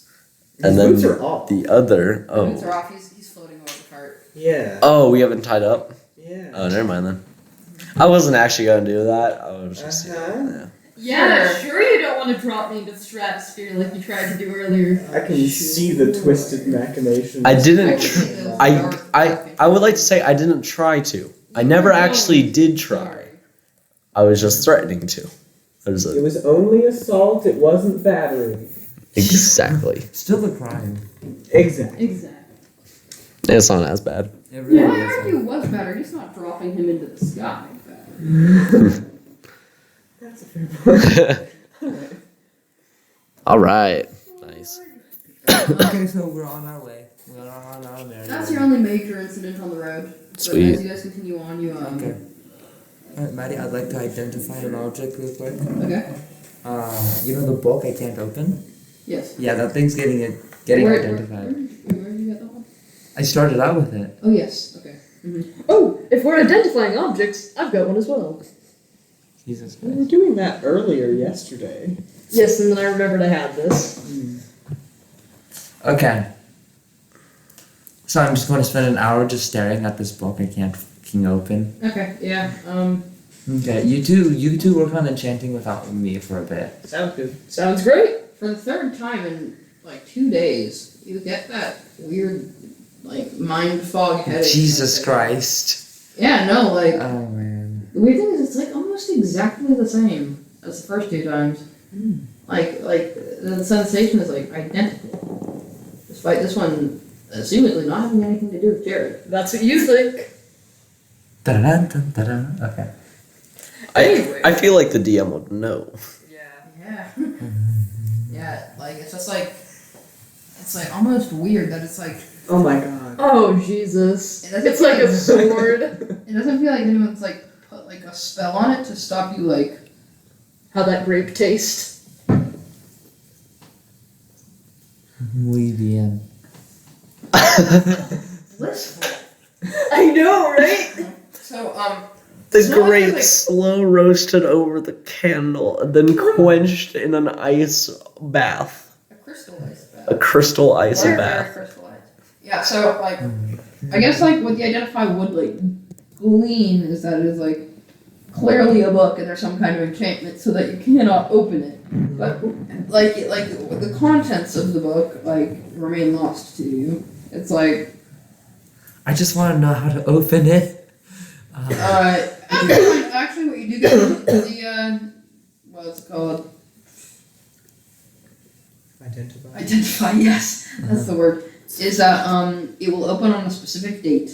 And His then boots are off. the other Boots are oh off. He's floating over the fire Yeah. Oh, we haven't tied up? Yeah. Oh, never mind then. I wasn't actually gonna do that. I was just yeah. Yeah, sure you don't want to drop me into the stratosphere like you tried to do earlier. I can see the twisted machinations. I didn't. I would like to say I didn't try to. I never actually did try. I was just threatening to. It was only assault. It wasn't battery. Exactly. Still a crime. Exactly. It's not as bad. It really Yeah, I isn't. argue it was better, just not dropping him into the sky. That's a fair point. All right. Nice. Okay, so we're on our way. We're on our merry That's way. your only major incident on the road. Sweet. But as you guys continue on, you Okay. Alright, Maddie, I'd like to identify an object real quick. Okay. You know the book I can't open? Yes. Yeah, that thing's getting Where identified. did you get that one? I started out with it. Oh yes. Okay. Oh, if we're identifying objects, I've got one as well. Jesus We were Christ. doing that earlier yesterday. Yes, and then I remembered I had this. Okay. So I'm just going to spend an hour just staring at this book I can't fucking open. Okay. Yeah. Okay, you two work on enchanting without me for a bit. Sounds good. Sounds great. For the third time in like 2 days, you get that weird like mind fog headache. Jesus Christ. Yeah. No. Like Oh man. the weird thing is, it's like almost exactly the same as the first 2 times. Like the sensation is like identical, despite this one assumedly not having anything to do with Jared. That's what you think. Da-da-dun-dun-da-dun. Okay. I feel like the DM would know. Yeah. Yeah. Like it's just like it's like almost weird that it's like Oh my god. Oh, Jesus. It doesn't It's like a feel- sword. it doesn't feel like anyone's like put like a spell on it to stop you like. How that grape taste. Muy bien. Blissful. I know, right? So The So I feel grape like- slow roasted over the candle and then quenched in an ice bath. a crystallized bath. A crystal ice Very, bath. very crystallized. Yeah. So like, I guess like what the identify would like glean is that it is like clearly a book and there's some kind of enchantment so that you cannot open it. But like the contents of the book like remain lost to you. It's like I just want to know how to open it. actually what you do get is the what's it called? Identify, yes. That's the word. Is that it will open on a specific date.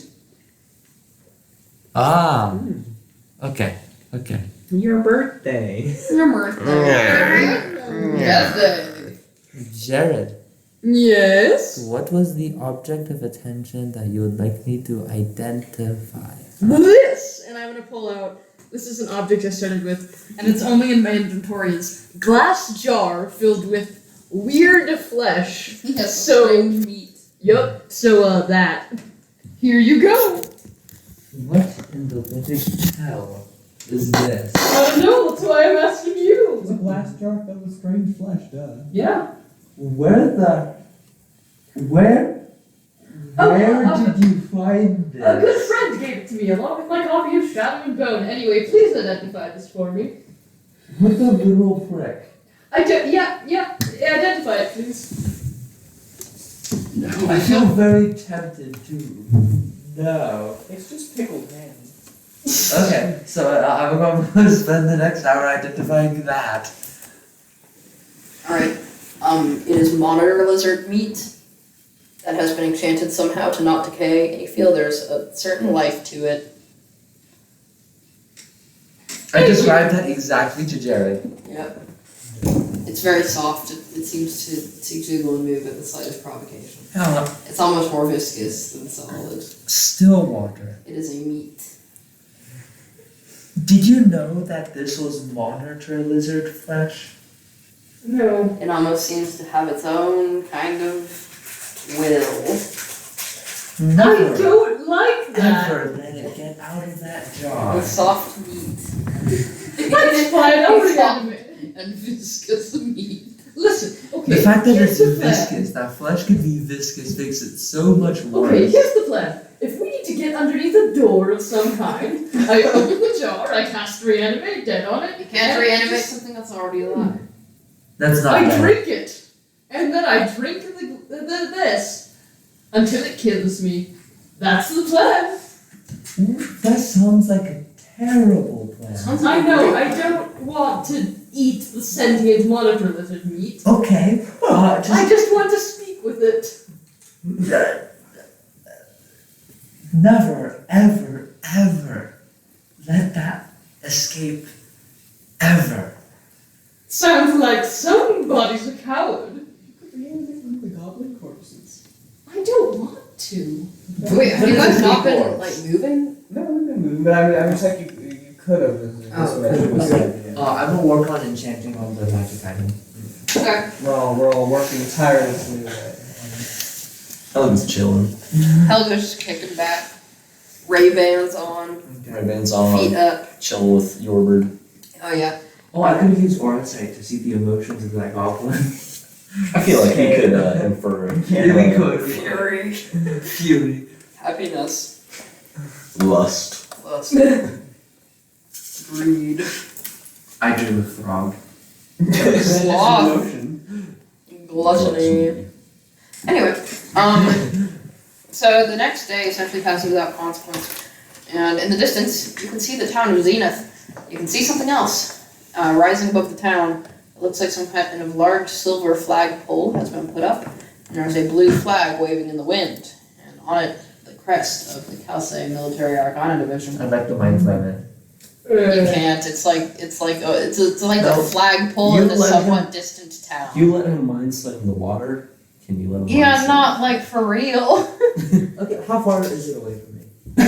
Ah. Okay. Your birthday. Your birthday. Yes. Jared, Yes. what was the object of attention that you would like me to identify? This! And I'm gonna pull out. This is an object I started with, and it's only in my inventory. Is glass jar filled with weird flesh. Yes. So- strange meat. Yup. So that. Here you go. What in the living hell is this? I don't know. That's why I'm asking you. It's a glass jar filled with strange flesh, duh. Yeah. Where Oh, did you find A good this? friend gave it to me along with my copy of Shadow and Bone. Anyway, please identify this for me. What the literal frick? Yeah. Identify it, please. I feel very tempted to know. It's just pickled ham. Okay, so I'm going to spend the next hour identifying that. Alright. It is monitor lizard meat that has been enchanted somehow to not decay, and you feel there's a certain life to it. I described that exactly to Jared. Yep. It's very soft. It seems to jiggle and move at the slightest provocation. It's almost more viscous than solid. Still water. It is a meat. Did you know that this was monitor lizard flesh? No. It almost seems to have its own kind of will. I don't like that. Ever let it get out of that jar. It's soft meat. That's fine. I'll It's soft reanimate. and viscous meat. Listen, okay. The fact that here's it's the plan. viscous, that flesh can be viscous, makes it so much worse. Okay, here's the plan. If we with a door of some kind. I open the jar, I cast reanimate dead on it. You can't reanimate something that's already alive. That's not I bad. drink it, and then I drink this until it kills me. That's the plan. That sounds like a terrible plan. I know. I don't want to eat the sentient monitor lizard meat. Okay. I just want to speak with it. Never, ever, ever let that escape. Ever. Sounds like somebody's a coward. The goblin corpses. I don't want to. Wait, have you guys not been like moving? No, we've been moving, but I was like, you could have. I will work on enchanting on the magic item. Okay. We're all working tirelessly. Helen's chilling. Helga's kicking back. Ray-Bans on. Ray-Bans on. Feet up. Chilling with Yorbird. Oh yeah. Oh, I could have used Aura Sight to see the emotions of that goblin. I feel like you could infer. Yeah, we could. Fury. Fury. Happiness. Lust. Lust. Greed. I dream of frog. Sloth. Gluttony. Anyway, so the next day essentially passes without consequence, and in the distance you can see the town of Zenieth. You can see something else rising above the town. It looks like some kind of large silver flagpole has been put up, and there's a blue flag waving in the wind, and on it the crest of the Kalsei Military Arcana Division. I'd like to mind flame it. You can't. It's like the flagpole in a somewhat distant town. You let him mind slam the water? Can you let him Yeah, mind slam? not like for real. Okay, how far is it away from me? I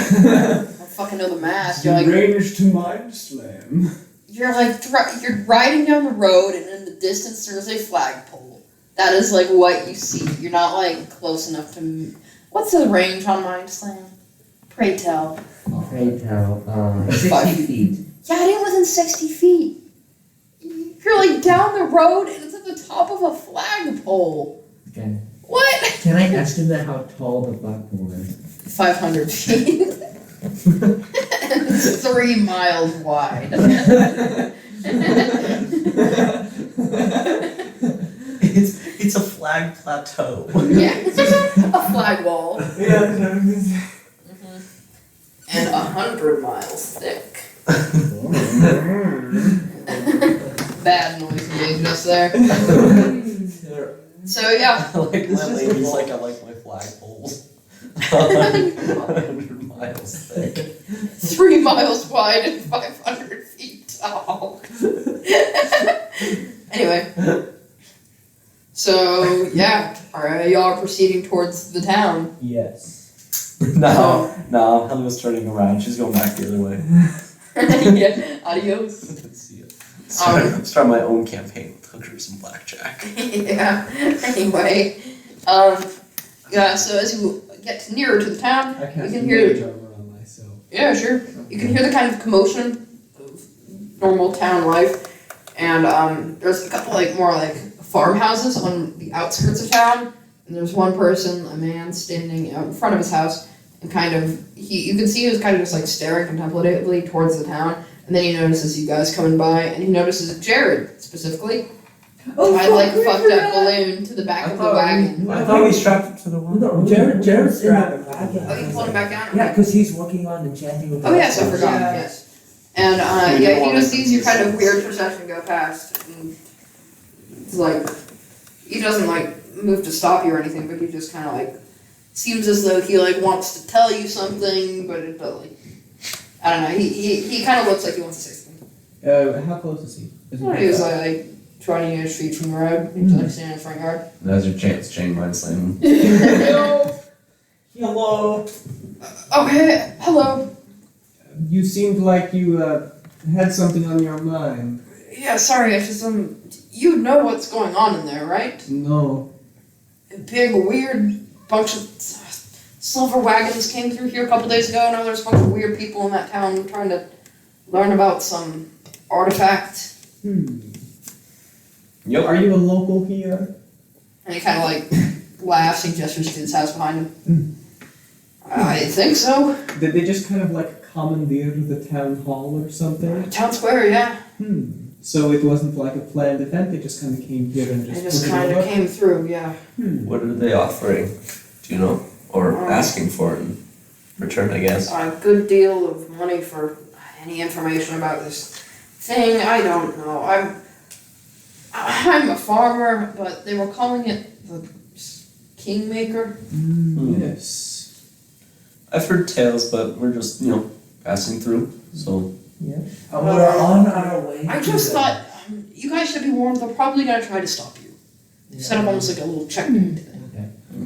don't fucking know the math. You're like Range to mind slam. you're riding down the road, and in the distance there's a flagpole. That is like what you see. You're not like close enough to. What's the range on Mind Slam? Pray tell. Pray tell. 60 5 feet. Yeah, it ain't within 60 feet. You're like down the road, and it's at the top of a flagpole. Okay. What? Can I estimate how tall the flagpole is? 500 feet. It's 3 miles wide. It's a flag plateau. Yeah, a flag wall. Yeah, And 100 miles thick. Bad noise made just there. So yeah. I like my ladies like I like my flagpoles. 100 miles thick. 3 miles wide and 500 feet tall. Anyway. So yeah, y'all are proceeding towards the town. Yes. No, Helen was turning around. She's going back the other way. Yeah, adios. See it. Start my own campaign with hookers and blackjack. Yeah. Anyway, yeah. So as you get nearer to the town, I you cast can hear. mage armor on myself. Yeah, sure. You can hear the kind of commotion of normal town life, and there's a couple more farmhouses on the outskirts of town, and there's one person, a man, standing out in front of his house, and you can see he was kind of just staring contemplatively towards the town, and then he notices you guys coming by, and he notices Jared specifically. I fucked up balloon to the back of the wagon. I thought we strapped it to the wall. No, Jared's in the wagon. Oh, you pulled him back down? Yeah, because he's working on enchanting with the Oh yes, I rest of forgot. us. Yes, and he just sees your kind of weird procession go past, and it's he doesn't move to stop you or anything, but he just kind of seems as though he wants to tell you something, but I don't know. He kind of looks like he wants to say something. How close is he? He was 20-ish feet from the road. He was standing in the front yard. Now's your chance, chain mind slam. Hello. Okay, hello. You seemed like you had something on your mind. Yeah, sorry, I just you know what's going on in there, right? No. A big weird bunch of silver wagons came through here a couple days ago. Now there's a bunch of weird people in that town trying to learn about some artifact. Yep. Are you a local here? And he kind of laughs and gestures to his house behind him. I think so. Did they just kind of like commandeer the town hall or something? Town square, yeah. So it wasn't like a planned event, they just kind of came here and They just just took kind it of over? came through, yeah. What are they offering? Do you know? Or asking for in return, I guess. A good deal of money for any information about this thing. I don't know. I'm a farmer, but they were calling it the Kingmaker. Yes. I've heard tales, but we're just, passing through. So We're on our way. I just thought you guys should be warned. They're probably gonna try to stop you. Set up almost like a little checkpoint thing.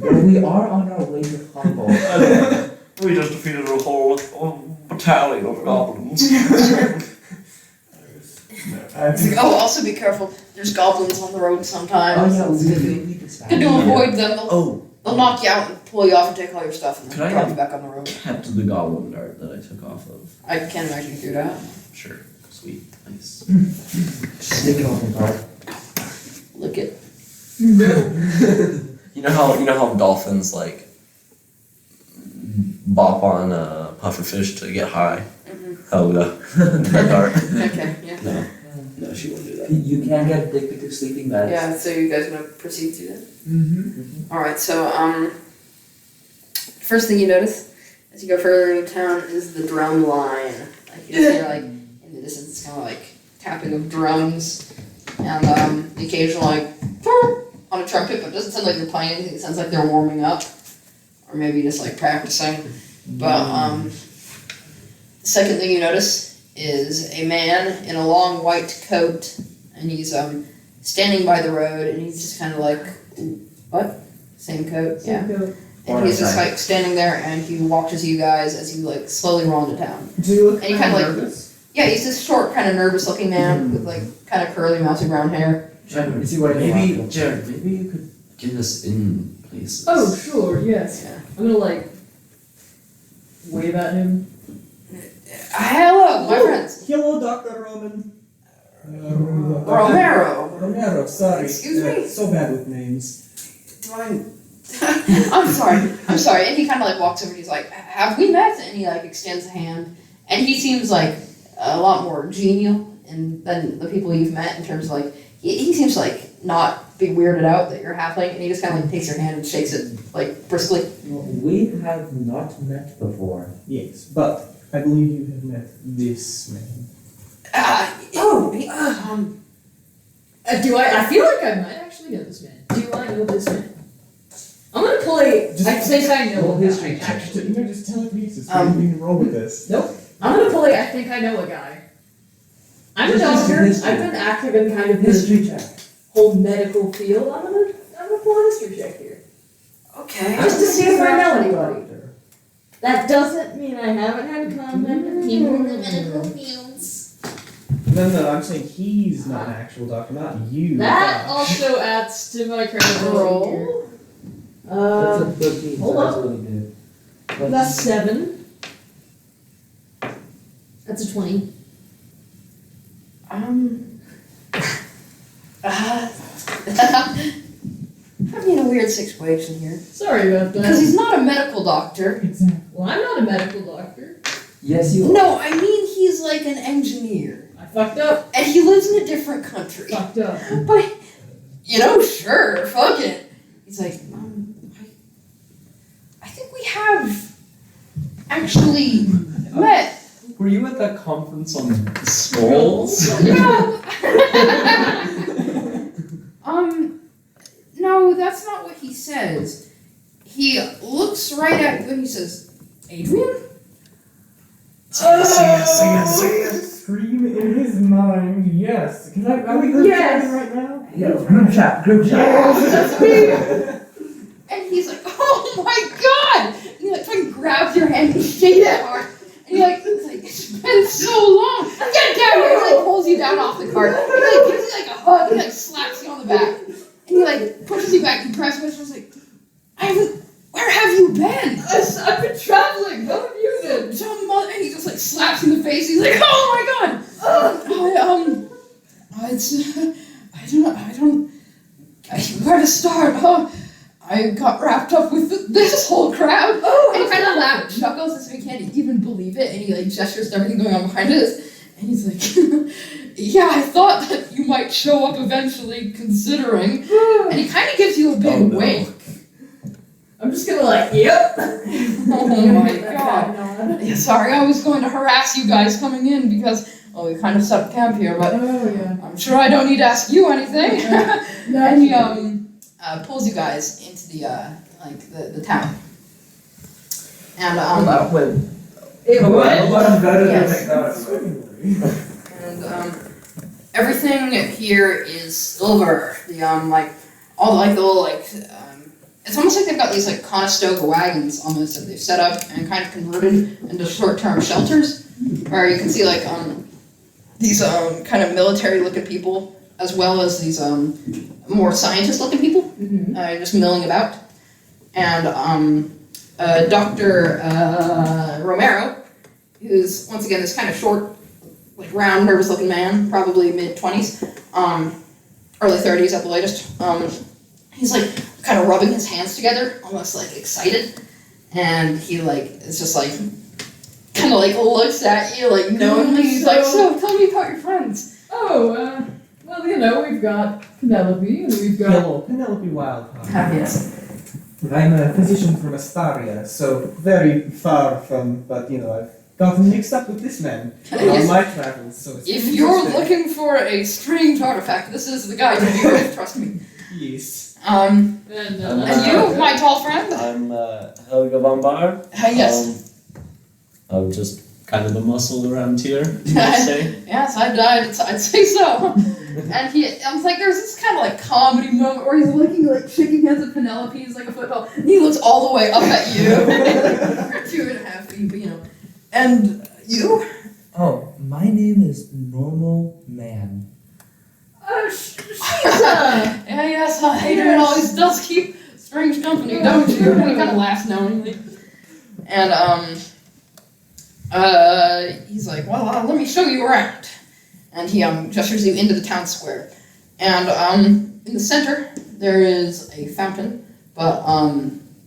Well, we are on our way to Humble. we just defeated a whole battalion of goblins. It's like, also be careful. There's goblins on the road sometimes. Oh, yeah, It's we good need to to- good to avoid them. They'll Oh, knock you out and pull you off and take all your stuff and Could then I drop have- you back on the road. kept the goblin dart that I took off of. I can't imagine you do that. Sure. Sweet. Nice. Stick it on the guard. Lick it. You know how dolphins like bop on a pufferfish to get high? Helga. That dart. Okay, yeah. No, she won't do that. You can get addicted to sleeping bags. Yeah, so you guys gonna proceed through that? Mm-hmm. Alright, so, first thing you notice as you go further into town is the drum line. Like, you just hear, like, in the distance, kind of like tapping of drums, and, the occasional, like, on a trumpet, but it doesn't sound like they're playing anything, it sounds like they're warming up, or maybe just, like, practicing. But, the second thing you notice is a man in a long white coat, and he's, standing by the road, and he's just kind of like, what? Same coat? Yeah. And he's just like standing there, and he watches you guys as you like slowly roll into town. Do you look And you kind of like, nervous? yeah, he's this short, kind of nervous-looking man with like kind of curly, mousy brown hair. Jared, Is he wearing maybe a Jared, maybe you could get us in places. Oh, sure, yes. Yeah. I'm gonna like wave at him. Hello, my friends. Hello, Dr. Roman. Romero. Romero, sorry. Excuse me? So bad with names. Do I? I'm sorry. And he kind of like walks over and he's like, have we met? And he like extends a hand. And he seems like a lot more genial than the people you've met in terms of like, he seems like not be weirded out that you're halfling. And he just kind of like takes your hand and shakes it like briskly. We have not met before. Yes, but I believe you have met this man. Do I feel like I might actually know this man. Do I know this man? I'm gonna play. I think I know a guy. Actually, Just telekinesis. Um, We can roll with this. nope. I'm gonna play. I think I know a guy. I'm a This is doctor. history. I've been active in kind of History this check. whole medical field. I'm gonna pull a history check here, Okay. just to see if I know anybody. That doesn't mean I haven't had combat with people in the medical fields. No, I'm saying he's not an actual doctor, not you. That Doc. also adds to my critical roll. That's a 13, hold so that's up. really good. But That's 7. That's a 20. I'm in a weird situation here. Sorry about Because that. he's not a medical doctor. Exactly. Well, I'm not a medical doctor. yes, you are. No, I mean he's like an engineer. I fucked up. And he lives in a different country. Fucked up. But, sure, fuck it. He's like, I think we have actually met. Were you at that conference on skulls? No, that's not what he says. He looks right at you and he says, Adrian? Scream in his mind, yes. Are we group Yes. chatting right now? Yeah, group chat. That's me. And he's like, oh my god! And he like fucking grabs your hand and shakes it hard. And you're like, it's been so long. Get down here! He like pulls you down off the cart. He like gives you like a hug. He like slaps you on the back. And he like pushes you back and grabs you and was like, where have you been? I've been traveling. How have you been? And he just like slaps you in the face. He's like, oh my god! I don't where to start. I got wrapped up with this whole crowd. Oh, And he kind of laughs, chuckles as if he can't even believe it, and he like gestures to everything going on behind us. And he's like, yeah, I thought that you might show up eventually, considering. And he kind of gives you a big wink. I'm just gonna like, yep. Oh my god. Yeah, sorry, I was going to harass you guys coming in because, well, we kind of set up camp here, but Oh yeah. I'm sure I don't need to ask you anything. And he pulls you guys into the town. And And everything here is silver. The all the little it's almost like they've got these like Conestoga wagons almost that they've set up and kind of converted into short-term shelters, where you can see like these kind of military-looking people as well as these more scientist-looking people just milling about, and Dr. Romero, who's once again this kind of short, like round, nervous-looking man, probably mid-20s, early 30s at the latest. He's like kind of rubbing his hands together, almost like excited, and he like is just like kind of like looks at you like knowingly. He's like, so tell me about your friends. Oh, well, you know, we've got Penelope, and we've got... Hello, Penelope Wildheart. Yes. I'm a physician from Astaria, so very far from, but you know, I've gotten mixed up with this man on my travels, so it's If you're interesting. looking for a strange artifact, this is the guy to be with, trust me. Yes. And And you, my tall friend? I'm Helga von Bar. Yes. I'm just kind of the muscle around here, you might say. Yes, I'd say so. And I was like, there's this kind of like comedy moment where he's looking like shaking hands with Penelope, he's like a foot tall, and he looks all the way up at you. You're 2.5 feet, but you know. And you? Oh, my name is Normal Man. Yeah, yes, Adrian always does keep strange company, don't you? And he kind of laughs knowingly. And, he's like, well, let me show you around. And he, gestures you into the town square. And, in the center, there is a fountain, but,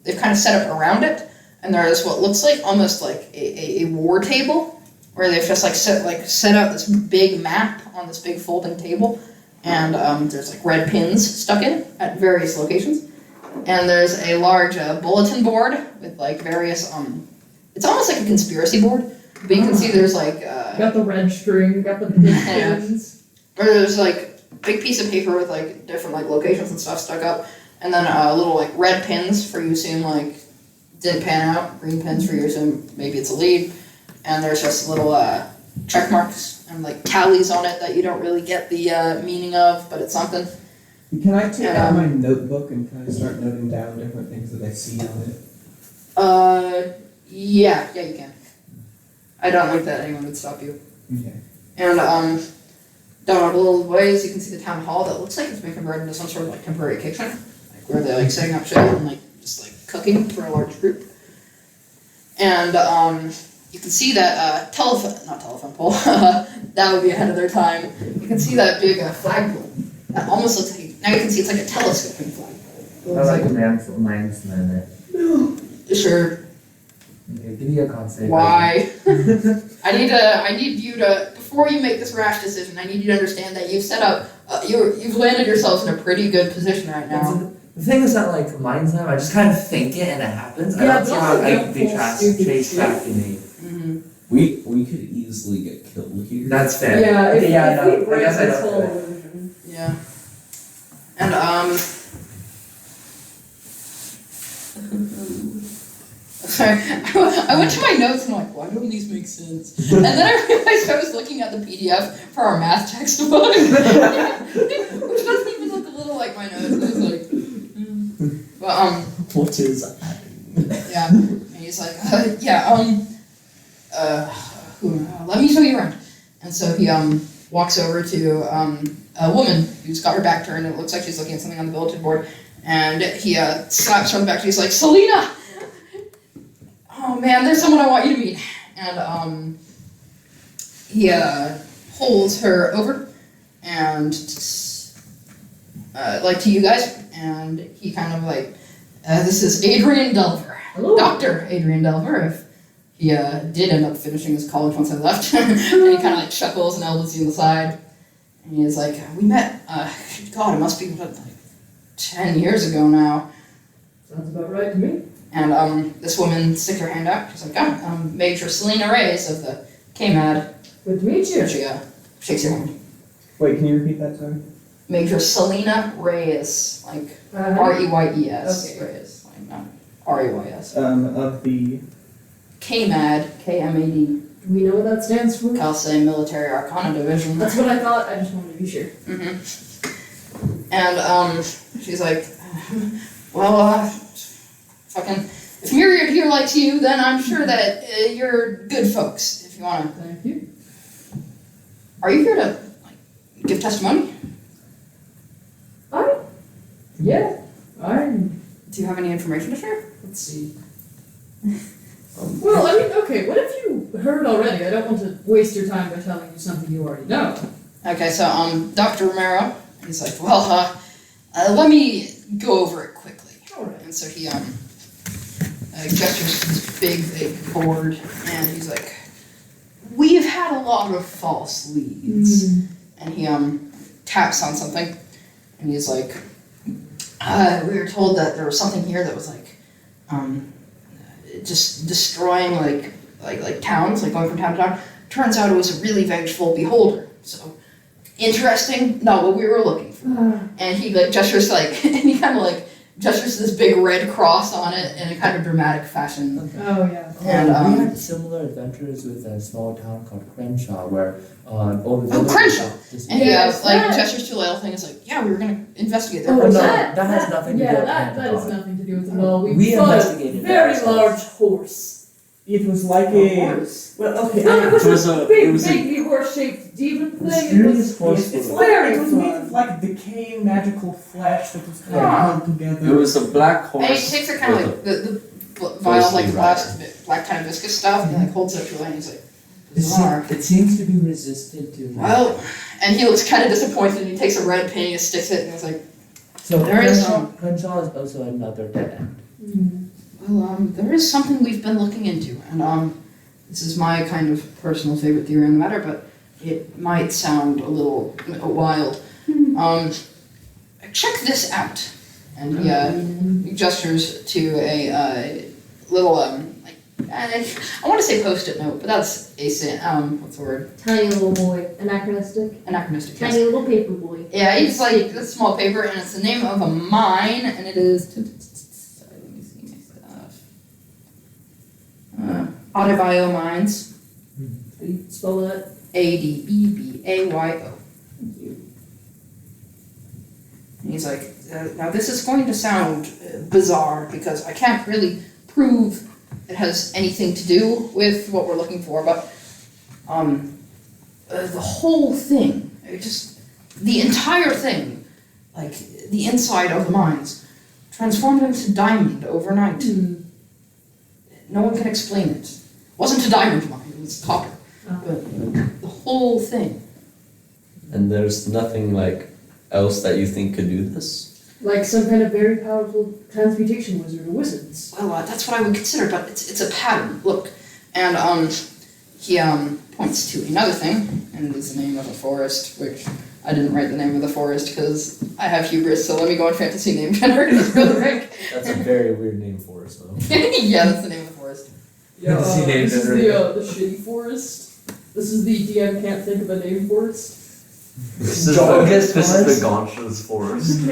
they've kind of set up around it, and there's what looks like, almost like a war table, where they've just, like, set out this big map on this big folding table, and, there's, like, red pins stuck in at various locations. And there's a large, bulletin board with, like, various, it's almost like a conspiracy board, but you can see there's, like, Got the red string, got the big pins. or there's, like, big piece of paper with, like, different, like, locations and stuff stuck up, and then, little, like, red pins for you assume, like, didn't pan out, green pins for you assume maybe it's a lead, and there's just little, check marks and, like, tallies on it that you don't really get the, meaning of, but it's something. Can I take out my notebook and kind of start noting down different things that I see on it? Yeah, you can. I don't think that anyone would stop you. Okay. And, down a little ways, you can see the town hall that looks like it's been converted into some sort of, like, temporary kitchen, like, where they're, like, setting up shit and, like, just, like, cooking for a large group. And, you can see that, not telephone pole, that would be ahead of their time. You can see that big, flagpole. That almost looks like, now you can see it's like a telescoping flagpole. I like mine's minute. Sure. Okay, give me a concept. Why? I need you to, before you make this rash decision, I need you to understand that you've set up, you've landed yourselves in a pretty good position right now. The thing is that, like, mine's now, I just kind of think it and it happens. I don't see how they trace back to me. Mm-hmm. We could easily get killed here. That's fair. Yeah, Okay, yeah, if we no, I break guess I this don't whole do it. illusion. Yeah. And, sorry, I went to my notes and I'm like, why don't these make sense? And then I realized I was looking at the PDF for our math textbook, which doesn't even look a little like my notes. It was like, but, What is that? yeah. And he's like, let me show you around. And so he, walks over to, a woman who's got her back turned, and it looks like she's looking at something on the bulletin board, and he, slaps her on the back, and he's like, Selena! Oh man, there's someone I want you to meet. And, he, pulls her over, and, like, to you guys, and he kind of, like, This is Adrian Delver. Hello. Dr. Adrian Delver, if he did end up finishing his college once I left. And he kind of like chuckles and elbows you on the side. And he's like, we met, God, it must be like 10 years ago now. Sounds about right to me. And this woman sticks her hand out. She's like, I'm Major Selena Reyes of the KMAD. Good to meet you. And she shakes your hand. Wait, can you repeat that, sorry? Major Selena Reyes, like Reyes. Okay. Reyes, like not Reys. Of the... KMAD, KMAD, Do we know what that stands for? Kalsei Military Arcana Division. That's what I thought. I just wanted to be sure. And she's like, well, fucking, if Myriad here likes you, then I'm sure that you're good folks. If you wanna, Thank you. are you here to like give testimony? Yeah. Do you have any information to share? Let's see. Well, I mean, okay, what if you heard already? I don't want to waste your time by telling you something you already know. Okay, so Dr. Romero, he's like, well, let me go over it quickly. Alright. And so he gestures to this big board, and he's like, we've had a lot of false leads. And he taps on something, and he's like, we were told that there was something here that was like just destroying like towns, like going from town to town. Turns out it was a really vengeful beholder. So interesting, not what we were looking for. And he like gestures like, and he kind of like gestures to this big red cross on it in a kind of dramatic fashion. Oh, yeah. And we had similar adventures with a small town called Crenshaw, where all the Crenshaw! And he Yes, like that- gestures to a little thing. It's like, yeah, we were gonna investigate there. Oh, no, that has nothing to do with that Pentagon. has nothing to do with it at all. We fought investigated a it very ourselves. large horse. It was like a... Well, okay. No, it was, It was a a- big, it was a- vaguely horse-shaped demon thing. It Mysterious was horse. It's was- like, very it was made fun. of like decaying magical flesh that was kind of Yeah. held together. It was a black horse. And he takes it kind of like the vial, like black kind of viscous stuff, and he like holds it up to your hand. He's like, bizarre. It seems to be resistant to. Well, and he looks kind of disappointed, and he takes a red penny and sticks it, and he's like, so there is Crenshaw is also another dead end. well, there is something we've been looking into, and this is my kind of personal favorite theory on the matter, but it might sound a little wild. Check this out. And he gestures to a little like I want to say post-it note, but that's what's the word? Tiny little boy. Anachronistic. Anachronistic. Yes. Tiny little paper boy. Yeah, it's like this small paper, and it's the name of a mine, and it is. Sorry, let me see my stuff. Adibio Mines. How do you spell that? Adebbayo. And he's like, now this is going to sound bizarre because I can't really prove it has anything to do with what we're looking for, but the whole thing, the entire thing, like the inside of the mines, transformed into diamond overnight. No one can explain it. It wasn't a diamond mine, it was copper. But the whole thing. And there's nothing like else that you think could do this? Like some kind of very powerful transmutation wizard or wizards. Well, that's what I would consider, but it's a pattern. Look, and he points to another thing, and it's the name of a forest, which I didn't write the name of the forest because I have hubris. So let me go on fantasy name generators real quick. That's a very weird name for us, though. Yeah, that's the name of the forest. Yeah, See, Dave, this is better. the shitty forest. This is the DM can't think of a name forest. This is the Gaunch's forest.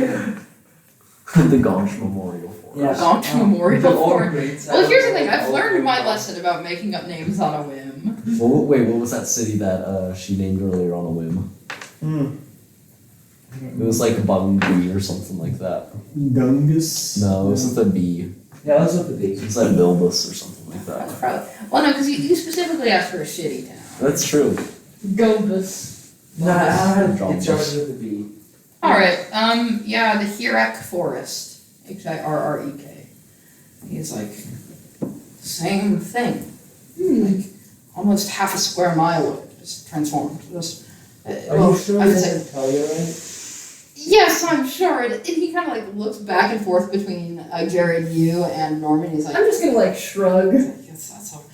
The Gaunch Memorial Forest. Gaunch Memorial the old Forest. grades Well, are- here's the thing. I've learned my lesson about making up names on a whim. Well, wait, what was that city that she named earlier on a whim? It was like Bungie or something like that. Gungus? No, it was with a B. Yeah, that's what the big. It's like Bilbus or something like That's that. probably. Well, no, because you specifically asked for a shitty town. That's true. Gombus. No, I don't John have it started with a B. Alright, yeah, the Hirek Forest. Hirrek. He's like, same thing. Like, almost half a square mile of it just transformed. Just, Are you sure I would this say, is Telluride? Yes, I'm sure. And he kind of like looks back and forth between Jared, you, and Norman. He's like, I'm just gonna like shrug. yes, that's all.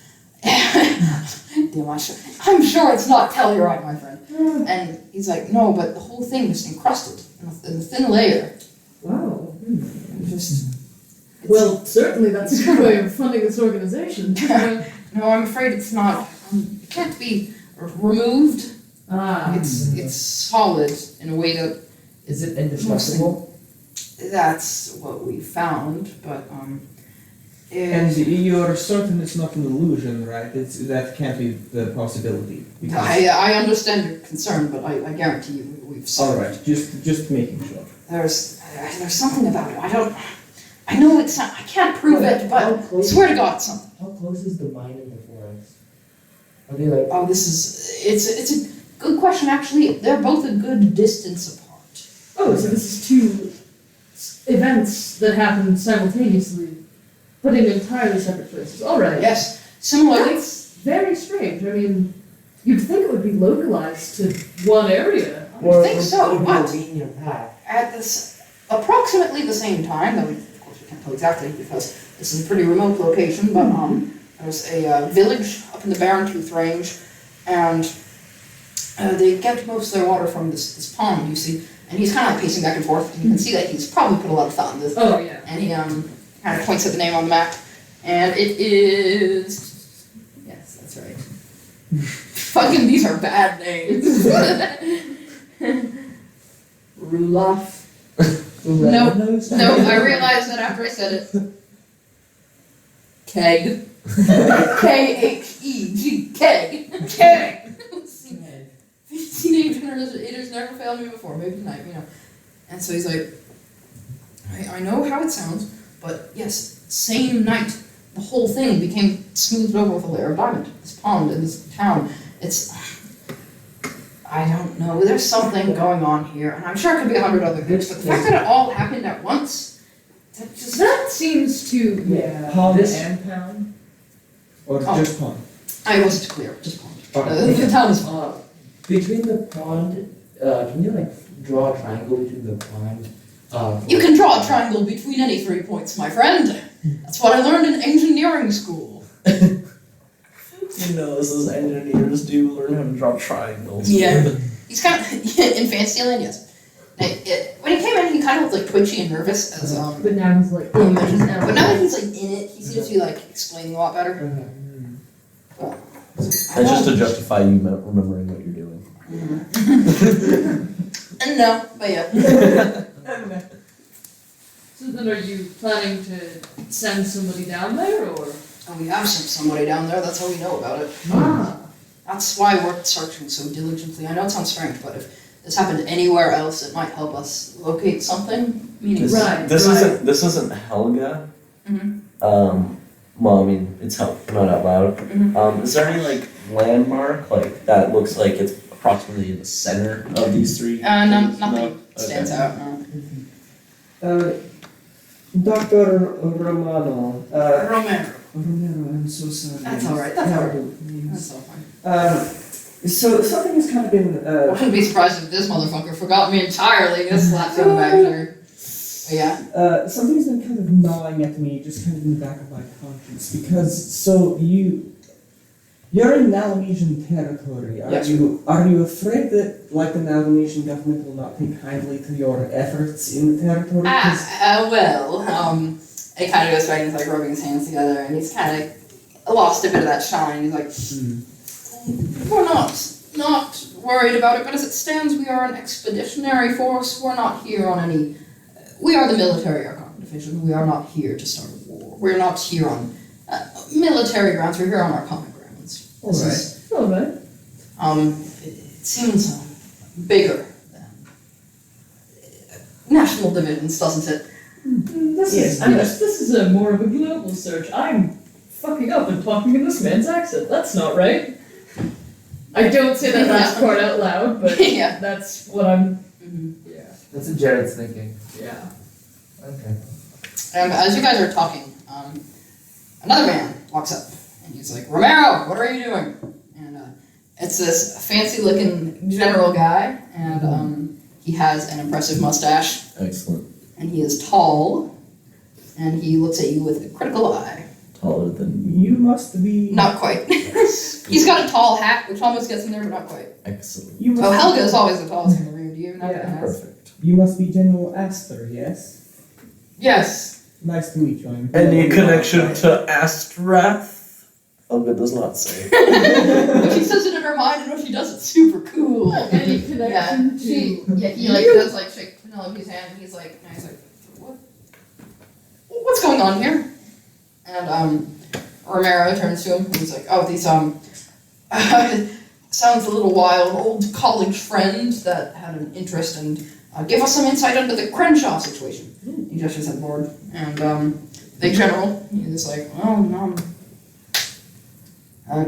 Damn, I'm sure it's not Telluride, my friend. And he's like, no, but the whole thing is encrusted in a thin layer. Wow. It's Well, certainly that's a good way of funding this organization. no, I'm afraid it's not. It can't be removed. It's solid in a way that Is it indestructible? that's what we found, but And you're certain it's not an illusion, right? That can't be the possibility. I understand your concern, but I guarantee you we've solved Alright, just making sure. There's something about it. I know it's not, I can't prove it, but I swear to God it's something. How close is the mine in the forest? Are they like? Oh, it's a good question actually. They're both a good distance apart. Oh, so this is two events that happened simultaneously, but in entirely separate places. All right. Yes. Similarly, That's very strange. I mean, you'd think it would be localized to one area. I think so, Or but be in your path. at this approximately the same time, though of course we can't tell exactly because this is a pretty remote location, but there's a village up in the Barren Tooth Range, and they get most of their water from this pond, you see, and he's kind of like pacing back and forth, and you can see that he's probably put a lot of thought into this. Oh, yeah. And he kind of points at the name on the map, and it is... Yes, that's right. Fucking, these are bad names. Rulaf? No, I realized that after I said it. Keg. K-H-E-G. Keg. Keg. Fancy name generators, it has never failed me before, maybe tonight, you know. And so he's like, I know how it sounds, but yes, same night, the whole thing became smoothed over with a layer of diamond. This pond in this town, it's... I don't know, there's something going on here, and I'm sure it could be 100 other things, but the fact that it all happened at once, That seems to... Yeah. Pond and town? Or Oh. just pond? I wasn't clear, just pond. Okay. The town is fine. Between the pond, can you like draw a triangle between the pond? You can draw a triangle between any 3 points, my friend. That's what I learned in engineering school. You know, this is engineers do learn how to draw triangles. Yeah. He's kind of, in fancy land, yes. When he came in, he kind of looked like twitchy and nervous, as But now he's like... Liam mentions now. But now that he's like in it, he seems to be like explaining a lot better. That's just to justify you remembering what you're doing. And no, but yeah. So then are you planning to send somebody down there, or...? And we have sent somebody down there, that's how we know about it. Ah. That's why we're searching so diligently. I know it sounds strange, but if this happened anywhere else, it might help us locate something meaningful. Right. This isn't Helga. Well, I mean, it's Helga, not out loud. Is there any like landmark like that looks like it's approximately in the center of these three? Nothing stands Okay. out, no. Dr. Romano. Romero. Romero, I'm so sorry. That's alright, that's alright. That's all fine. So something has kind of been. I wouldn't be surprised if this motherfucker forgot me entirely. This slaps him back here. But yeah. Something's been kind of gnawing at me, just kind of in the back of my conscience, because so you're in Nalamesian territory. Yes. Are you afraid that like the Nalamesian government will not take kindly to your efforts in the territory? It kind of goes back and he's like rubbing his hands together, and he's kind of lost a bit of that shine. He's like, we're not worried about it, but as it stands, we are an expeditionary force. We're not here on any. We are the Military Arcana Division. We are not here to start a war. We're not here on military grounds. We're here on Arcana grounds. Alright. It seems bigger than national divisions, doesn't it? This is a more of a global search. I'm fucking up and talking in this man's accent. That's not right. I don't say that last part out loud, but Yeah. that's what I'm... Yeah. That's what Jared's thinking. Yeah. Okay. As you guys are talking, another man walks up, and he's like, Romero, what are you doing? And it's this fancy-looking general guy, and he has an impressive mustache, Excellent. and he is tall, and he looks at you with a critical eye. Taller than me. You must be. Not quite. He's got a tall hat, which almost gets him there, but not quite. Excellent. You must Oh, Helga is always the tallest in the room. Do you not Yeah. ask? Perfect. You must be General Astor, yes? Yes. Nice to meet you. I'm Any connection to Astrath? Helga does not say. But she says it in her mind, and when she does, it's super cool. Any Yeah, connection to he like does like shake Penelope's hand, and he's like, what? What's going on here? And Romero turns to him, and he's like, oh, these sounds a little wild. Old college friend that had an interest and gave us some insight into the Crenshaw situation. He gestures at the board, and the general, he's like, well,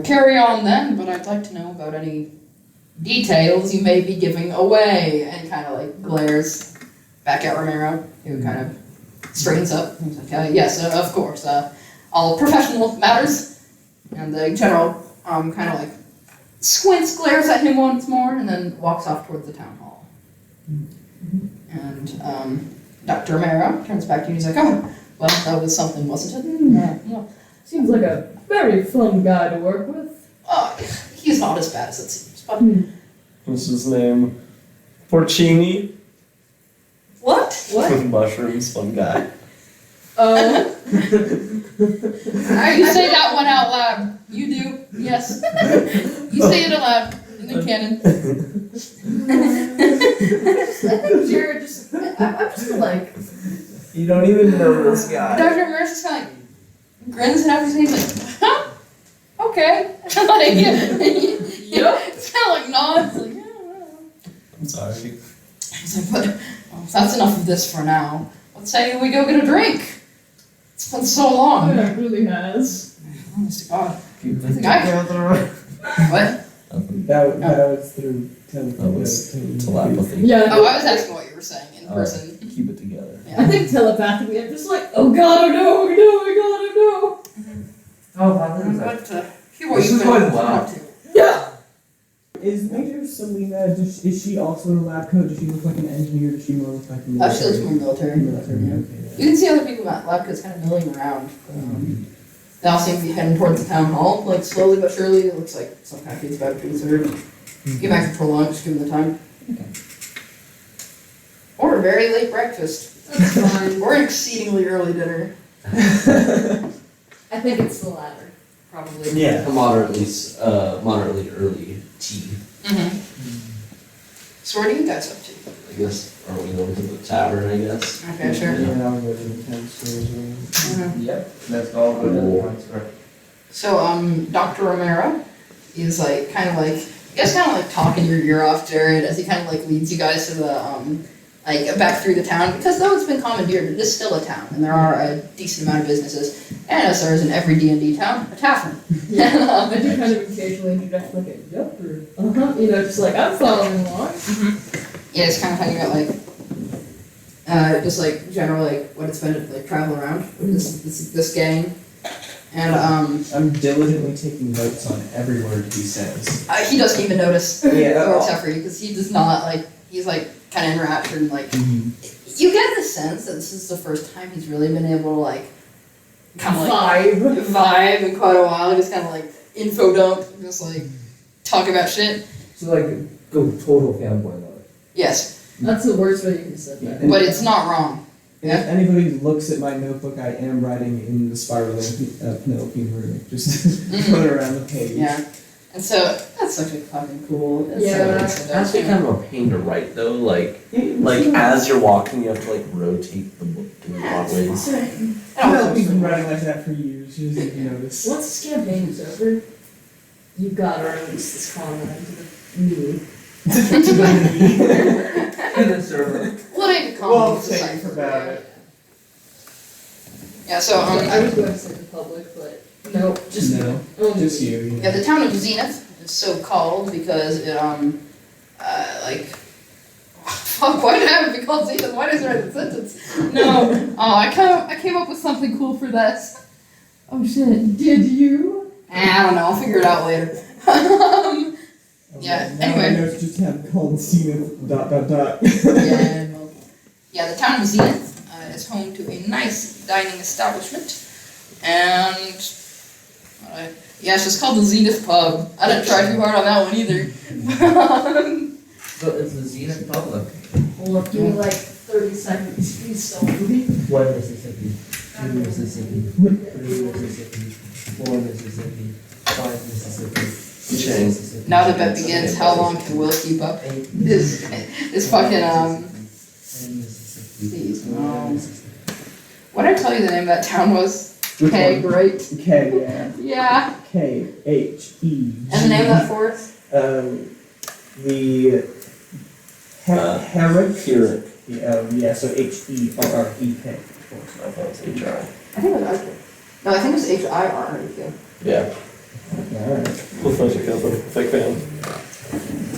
carry on then, but I'd like to know about any details you may be giving away. And kind of like glares back at Romero, who kind of straightens up. He's like, yes, of course. All professional matters. And the general kind of like squints, glares at him once more, and then walks off towards the town hall. And Dr. Romero turns back to you and he's like, oh, well, that was something, wasn't it? Yeah. Seems like a very fun guy to work with. He's not as bad as it seems, but... What's his name? Porcini? What? Mushrooms, fun guy. You say that one out loud. You do, yes. You say it aloud in the canon. Jared just, I'm just like, You don't even know this guy. Dr. Merce just kind of like grins and after he's like, huh? Okay. Like, it's kind of like nods. Like, yeah, I'm sorry. he's like, but that's enough of this for now. Let's say we go get a drink. It's been so long. it really has. Honest to God. Keep I think I What? That was through That was telepathy. Yeah. Oh, I was asking what you were saying in person. Keep it together. Yeah. I think telepathically, I'm just like, oh god, oh no, oh no, oh god, oh Oh, wow, I'm that about to hear what This you've is been going up well. to. no. Yeah. Is Major Selena, is she also in a lab coat? Does she look like an engineer? Does she more look like a She looks military? more military. Military, Yeah. okay. You can see other people in that lab because kind of milling around. They all seem to be heading towards the town hall, like slowly but surely. It looks like some kind of thing's about to be served. Get back for long, just give them the time. Or a very late breakfast. That's fine. Or an exceedingly early dinner. I think it's the latter. Probably. Yeah. A moderately early tea. Mm-hmm. So what are you guys up to? I guess. Are we going to the tavern? I guess. Okay, sure. Yeah, I'll go to the town store as well. Mhm. Yep, let's all go to the town square. So, Dr. Romero is like, kind of like talking your ear off, Jared, as he kind of like leads you guys to the, like back through the town, because though it's been commandeered, it is still a town, and there are a decent amount of businesses, and as there is in every D&D town, a tavern. Yeah, I do kind of occasionally interject like a yep or you know, just like I'm following along. Yeah, it's kind of talking about like, just like general like what it's been to like travel around with this gang, and I'm diligently taking notes on every word he says. he doesn't even notice Yeah. or except for you because he does not like he's like kind of enraptured and like you get the sense that this is the first time he's really been able to like kind of like vibe in quite a while, just kind of like info dump, just like talk about shit. So like, go total fanboy mode. Yes, That's the worst way you can say that. but it's not wrong. And if anybody looks at my notebook, I am writing in the spiraling Penelope runic, just put it around the page. Yeah, and so that's actually fucking cool. It's Yeah. so That's dope. kind of a pain to write though. Like as you're walking, you have to like rotate the book in odd ways. Penelope's been writing like that for years. She doesn't even notice. Once this campaign is over, you've got to release this content to the me. To the server. Well, it ain't a Well, common thanks about it. Yeah, so I was going to say the public, but no, just No, only just me. you. yeah, the town of Zenieth is so called because it like why did I have it be called Zenieth? Why does it write the sentence? No, I came up with something cool for this. Oh shit. Did you? I don't know. I'll figure it out later. Yeah, Now I anyway. know to just have called Zenieth ... The town of Zenieth is home to a nice dining establishment. And, it's just called the Zenieth Pub. I didn't try too hard on that one either. So it's the Zenieth Public. Well, give me like 30 seconds, please, somebody. 1 Mississippi, 2 Mississippi, 3 Mississippi, 4 Mississippi, 5 Mississippi, 6 Shane. Mississippi. Now the bet begins. How long can Will keep up? 8 This fucking, 10 Mississippi. Please, 4 no. Mississippi. What did I tell you the name of that town was? Which K, one? right? K, yeah. Yeah. K-H-E. And the name of that forest? The Herrick. Herrick. Yeah, so H-E-R-R-E-K. I thought it was HR. I think it was Arctic. No, I think it was H-I-R-R-E-K. Yeah. Alright. We'll finish it up. Fake fan.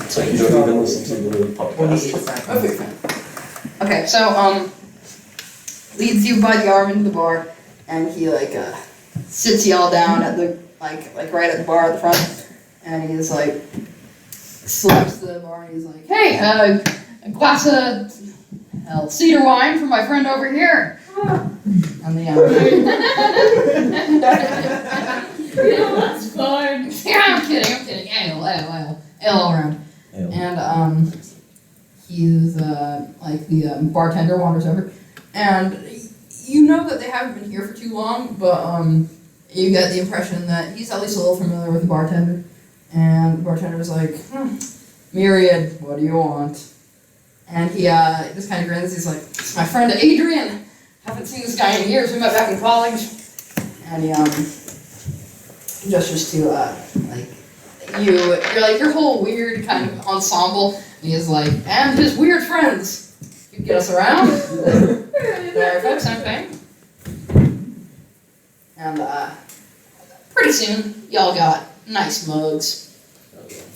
So you don't even listen to the podcast. Okay, fine. Okay, so, leads you by the arm into the bar, and he, sits you all down at the, like right at the bar at the front, and he's like, slaps the bar, and he's like, hey, a glass of cedar wine for my friend over here. And the, That's fine. yeah, I'm kidding. Ale all around. Ale. And, he's, the bartender wanders over, and you know that they haven't been here for too long, but, you get the impression that he's at least a little familiar with the bartender, and the bartender's like, Myriad, what do you want? And he, just kind of grins, he's like, it's my friend Adrian, haven't seen this guy in years, we met back in college, and he, gestures to, you're like your whole weird kind of ensemble, and he's like, and his weird friends, you get us around? There, folks, I'm paying. And, pretty soon, y'all got nice mugs.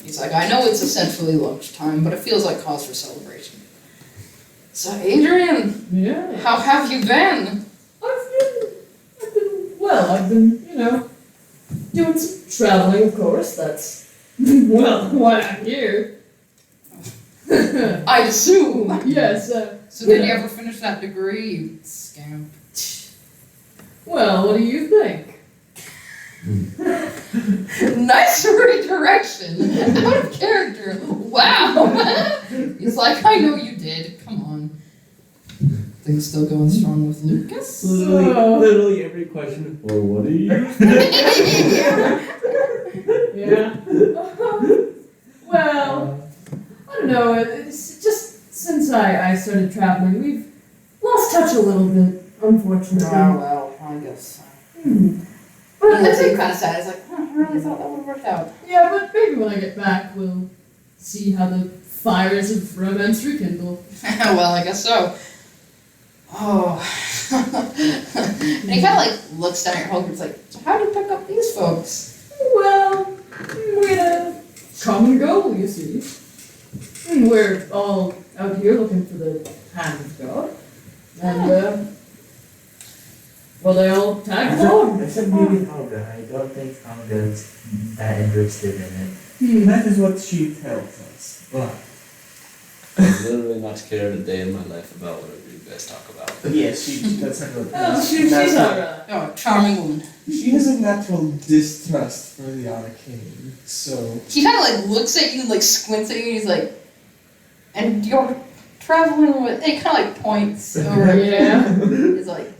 He's like, I know it's essentially lunchtime, but it feels like cause for celebration. So, Adrian, Yeah. how have you been? I've been, doing some traveling, of course. That's, why I'm here. I assume. Yes, So did you ever finish that degree, you scamp? well, what do you think? Nice redirection. Out of character. Wow. He's like, I know you did. Come on. Things still going strong with Lucas? Literally every question. Well, what are you? Yeah. Well, I don't know. It's just since I started traveling, we've lost touch a little bit, unfortunately. Well, I guess. But I He's think, kind of sad. He's like, I really thought that would have worked out. yeah, but maybe when I get back, we'll see how the fires of romance rekindle. Well, I guess so. Oh. And he kind of looks down at your whole group. Like, so how do you pick up these folks? Well, we had a common goal, you see. And we're all out here looking for the hand of God. And, well, they all tagged along. Except maybe Helga. I don't think Helga's that interested in it. That is what she tells us. But I literally not cared a day in my life about whatever you guys talk about. yes, she does have a Oh, she's alright. Oh, charming woman. She has a natural distrust for the arcane, so He kind of looks at you and squints at you. And he's like, and you're traveling with. And he kind of points over. Yeah. He's like,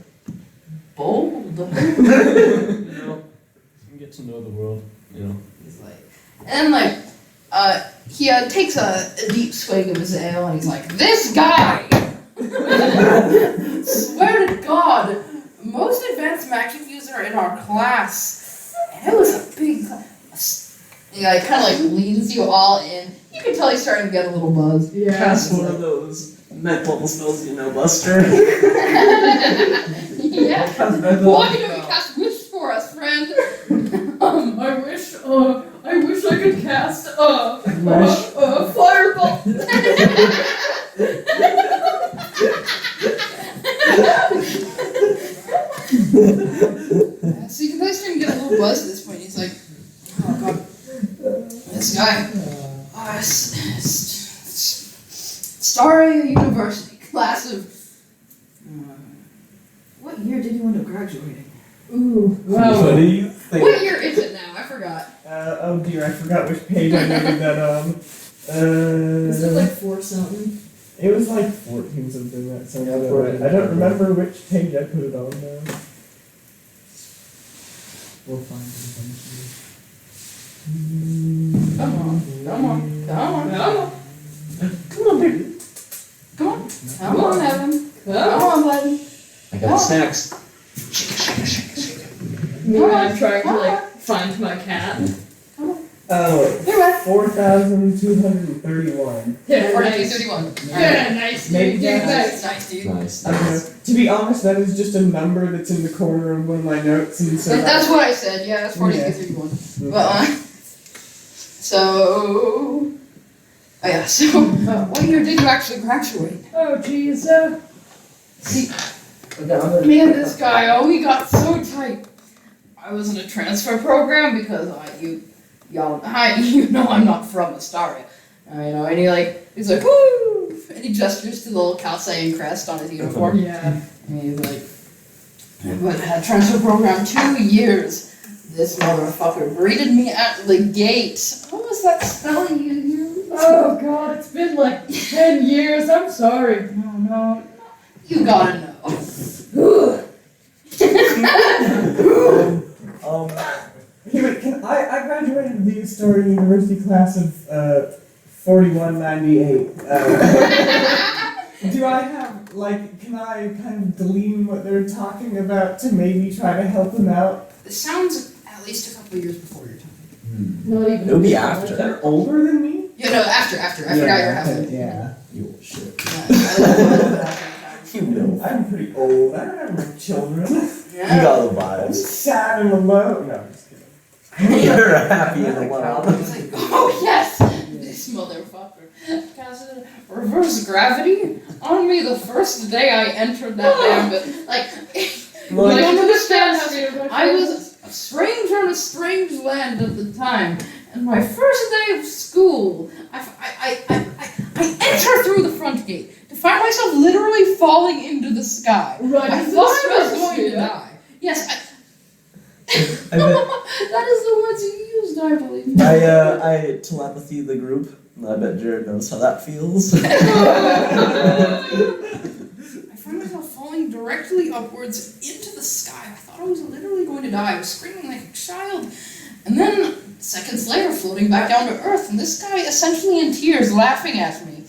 bold. You get to know the world, He's like, and he takes a deep swig of his ale and he's like, this guy! Swear to God, most advanced magic user in our class. And it was a big class. He kind of leans you all in. You can tell he's starting to get a little buzzed. Yeah. cast one of those next level spells, Buster. Yeah. Why don't you cast wish for us, friend? I wish I could cast a fireball. So you guys starting to get a little buzzed at this point. He's like, oh God, this guy. Astaria University, class of. What year did you end up graduating? Ooh, What wow. do you think? What year is it now? I forgot. Oh dear, I forgot which page I noted that on. Is it like 4 something? It was like 14 something, that sounds Yeah, about 14 right. I don't something. remember which page I put it on now. We'll find it eventually. Come on, come on, come on, come on. Come on, baby. Come on, come on, Evan. Come on, buddy. I got the snacks. Meanwhile, I'm trying to like find my cat. Oh, Here, bud. 4,231. Yeah, 4231. Yeah, nice, Maybe dude. that's- Nice. Nice, dude. Nice. I don't know. To be honest, that is just a number that's in the corner of one of my notes, and so That's what I said. Yeah, that's 4231. But so. Oh yeah. So, what year did you actually graduate? Oh, jeez. See, man, this guy, he got so tight. I was in a transfer program because you know I'm not from Astaria. And he's like, woo! And he gestures to the little Kalsei crest on his uniform. Yeah. And he's like, but had transfer program 2 years. This motherfucker greeted me at the gate. What was that spelling you used? Oh, God, it's been like 10 years. I'm sorry. No. You gotta know. I graduated the Astoria University class of 4198. Do I have, can I kind of glean what they're talking about to maybe try to help them out? This sounds at least a couple years before your time. Not even. It would be after. They're older than me? Yeah, no, after. I forgot your half. Yeah. You shit. You know, I'm pretty old. I don't have no children. You got the I'm vibes. sad and alone. No, I'm just kidding. You're happy in the world. It's like, oh yes! This motherfucker casted reverse gravity on me the first day I entered that damn bit. I don't understand how you. I was a stranger in a strange land at the time, and my first day of school, I enter through the front gate to find myself literally falling into the sky. Right, I it's thought the I was going to stratosphere. die. Yes, I bet that is the words you used, I believe. I telepathy the group. I bet Jared knows how that feels. I found myself falling directly upwards into the sky. I thought I was literally going to die. I was screaming like a child. And then, seconds later, floating back down to Earth, and this guy essentially in tears laughing at me.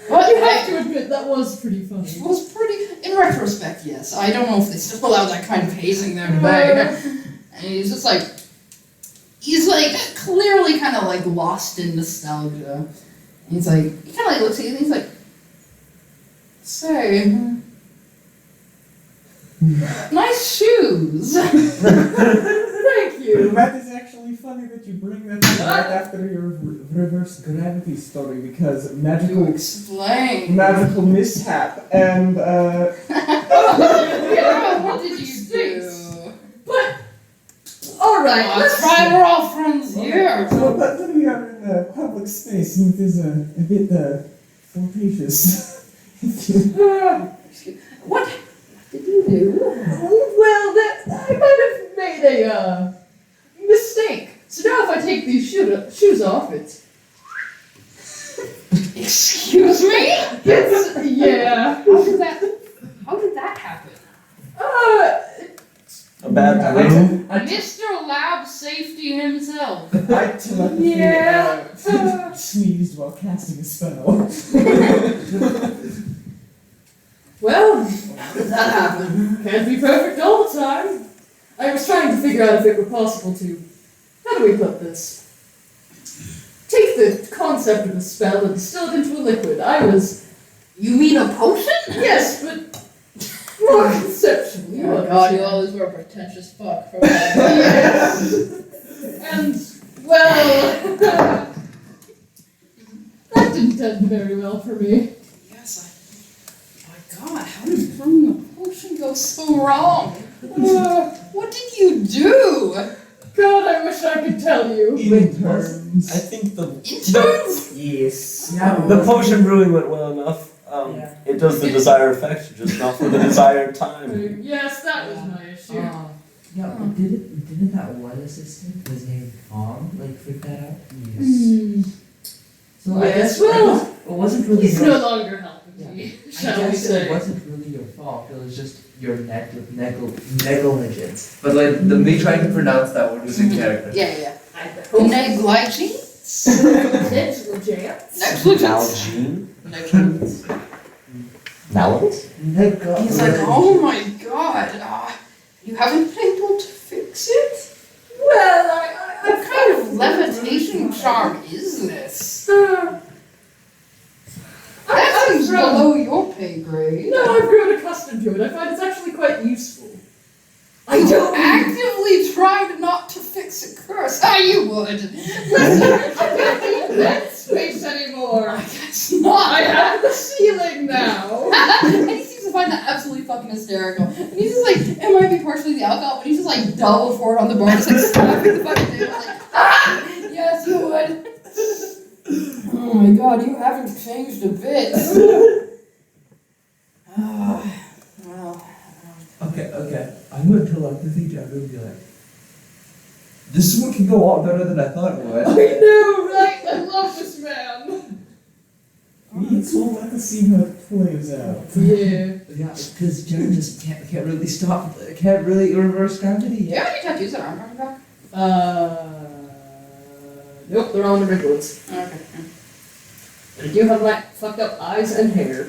But You have to admit, that was pretty funny. it was pretty, in retrospect, yes. I don't know if they still allow that kind of hazing there today. And he's just clearly kind of like lost in nostalgia. And he's like, he kind of like looks at you and he's like, say, nice shoes. Thank you. That is actually funny that you bring that up right after your reverse gravity story because To magical explain. mishap and Girl, what did you do? Alright, Oh, that's right, we're all friends here. but then we are in a public space and it is a bit flirtatious. What did you do? Well, I might have made a mistake. So now if I take these shoes off, it's Excuse me? yeah. How did that happen? A bad time. Mr. Lab Safety himself. I telepathy Yeah. sneezed while casting a spell. Well, How did that happen? can't be perfect all the time. I was trying to figure out if it were possible to. How do we put this? Take the concept of a spell and distill it into a liquid. You mean a potion? Yes, but more conceptually. you understand. you always were a pretentious fuck. For Yes. And, well, that didn't end very well for me. Yes, my God, how did brewing a potion go so wrong? What did you do? God, I wish I could tell you. Interns. I think Interns? Yes. the potion brewing went well enough. Yeah. It does the desired effect, just not for the desired time. Yes, that was my issue. Yeah, but didn't that one assistant was named Tom like freak that out? So I Yes, guess well, it wasn't really He's your, no longer helping Yeah. me, I shall we guess it say. wasn't really your fault. It was just your negligence. But like me trying to pronounce that word was in character. Yeah. I hope Negligence? Negligence. Negligence. Nalgene? Nalgene? He's like, oh my god, you haven't been able to fix it? Well, What kind of levitation charm is this? That seems below your pay grade. No, I've grown accustomed to it. I find it's actually quite useful. I You don't actively tried not to fix a curse. You would. Listen, I can't need that space anymore. I guess not. I have the ceiling now. And he seems to find that absolutely fucking hysterical. And he's just like, it might be partially the alcohol, but he's just like double forward on the bar, just like slapping the fucking table, like, yes, you would. Oh my god, you haven't changed a bit. Well. Okay. I'm gonna tell like the teacher. I'm gonna be like, this one can go a lot better than I thought it would. I know, right? I love this man. We'll let us see how it plays out. Yeah. Yeah, because Jen just can't really stop. Can't really reverse gravity. Do you have any tattoos that aren't on your back? Nope, they're all in the wrinkles. Okay. But I do have like fucked up eyes and hair.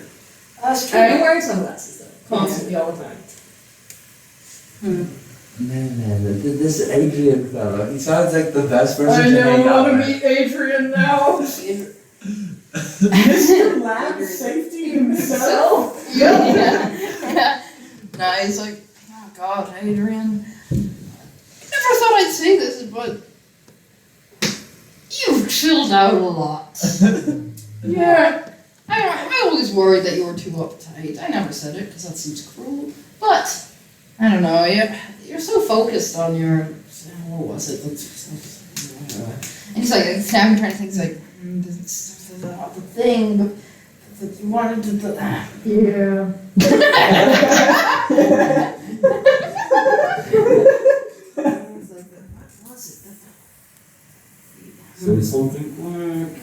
That's I am wearing sunglasses though, constantly all the time. Man, this Adrian fellow, he sounds like the best person I to know, hang I out want to with. meet Adrian now. Mr. Lab Safety himself? Yeah. Nah, he's like, oh god, Adrian. I never thought I'd say this, but you've chilled out a lot. Yeah. I always worried that you were too uptight. I never said it because that seems cruel. But I don't know. You're so focused on your what was it? And he's like snapping, trying to think. He's like the thing that you wanted to. Yeah. So something work.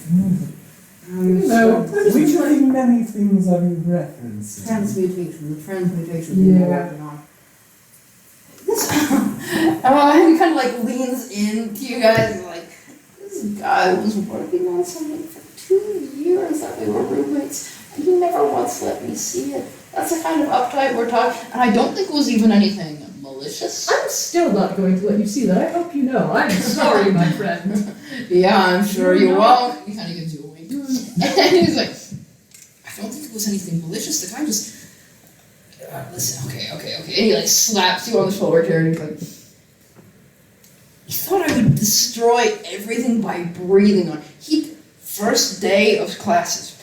No. Which of the many things are you referencing? Transmutation, the transmutation Yeah. thing we're working on. He kind of like leans in to you guys and like, this guy was working on something for 2 years that we were roommates, and he never once let me see it. That's the kind of uptight we're talking, and I don't think it was even anything malicious. I'm still not going to let you see that. I hope you know. I'm sorry, my friend. Yeah, I'm sure you won't. He kind of gives you a wink. And he's like, I don't think it was anything malicious. The guy just, listen, okay. And he like slaps you on the shoulder here and he's like, he thought I would destroy everything by breathing on. First day of classes,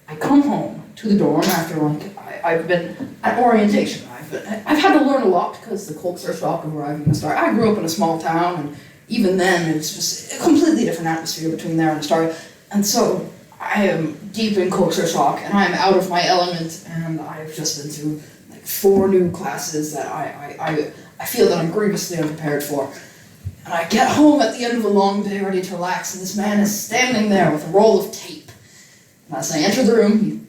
I come home to the dorm after like, I've been at orientation. I've had to learn a lot because the culture shock of arriving in the Star. I grew up in a small town, and even then it's just a completely different atmosphere between there and the Star. And so I am deep in culture shock, and I am out of my element, and I've just been through like 4 new classes that I feel that I'm grievously unprepared for. And I get home at the end of a long day ready to relax, and this man is standing there with a roll of tape. And as I enter the room, he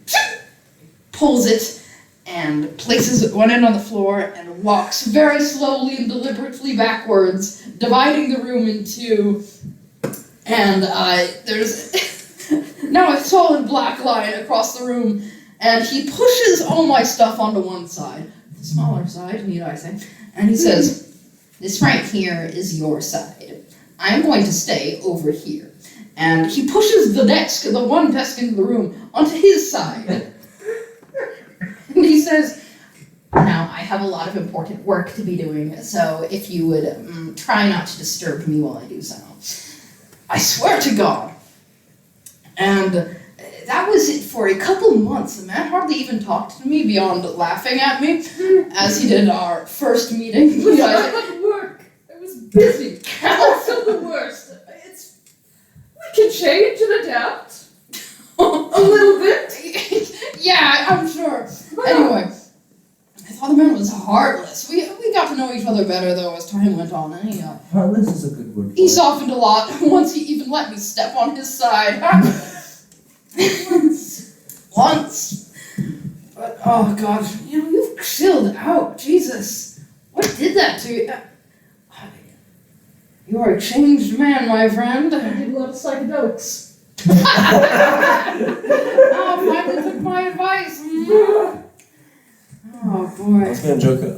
pulls it and places one end on the floor and walks very slowly and deliberately backwards, dividing the room in 2. And there's now a solid black line across the room, and he pushes all my stuff onto one side, the smaller side, need I say, and he says, this right here is your side. I'm going to stay over here. And he pushes the one desk into the room, onto his side. And he says, now, I have a lot of important work to be doing, so if you would try not to disturb me while I do so. I swear to God. And that was it for a couple months. The man hardly even talked to me beyond laughing at me, as he did our first meeting. It was not like work. It was busy. Also the worst. We can change and adapt. A little bit. Yeah, I'm sure. Anyway, I thought the man was heartless. We got to know each other better though as time went on, and Heartless is a good word. he softened a lot once he even let me step on his side. Once. But oh god, you've chilled out. Jesus, what did that to you? You are a changed man, my friend. I did a lot of psychedelics. Oh, finally took my advice. Oh boy. I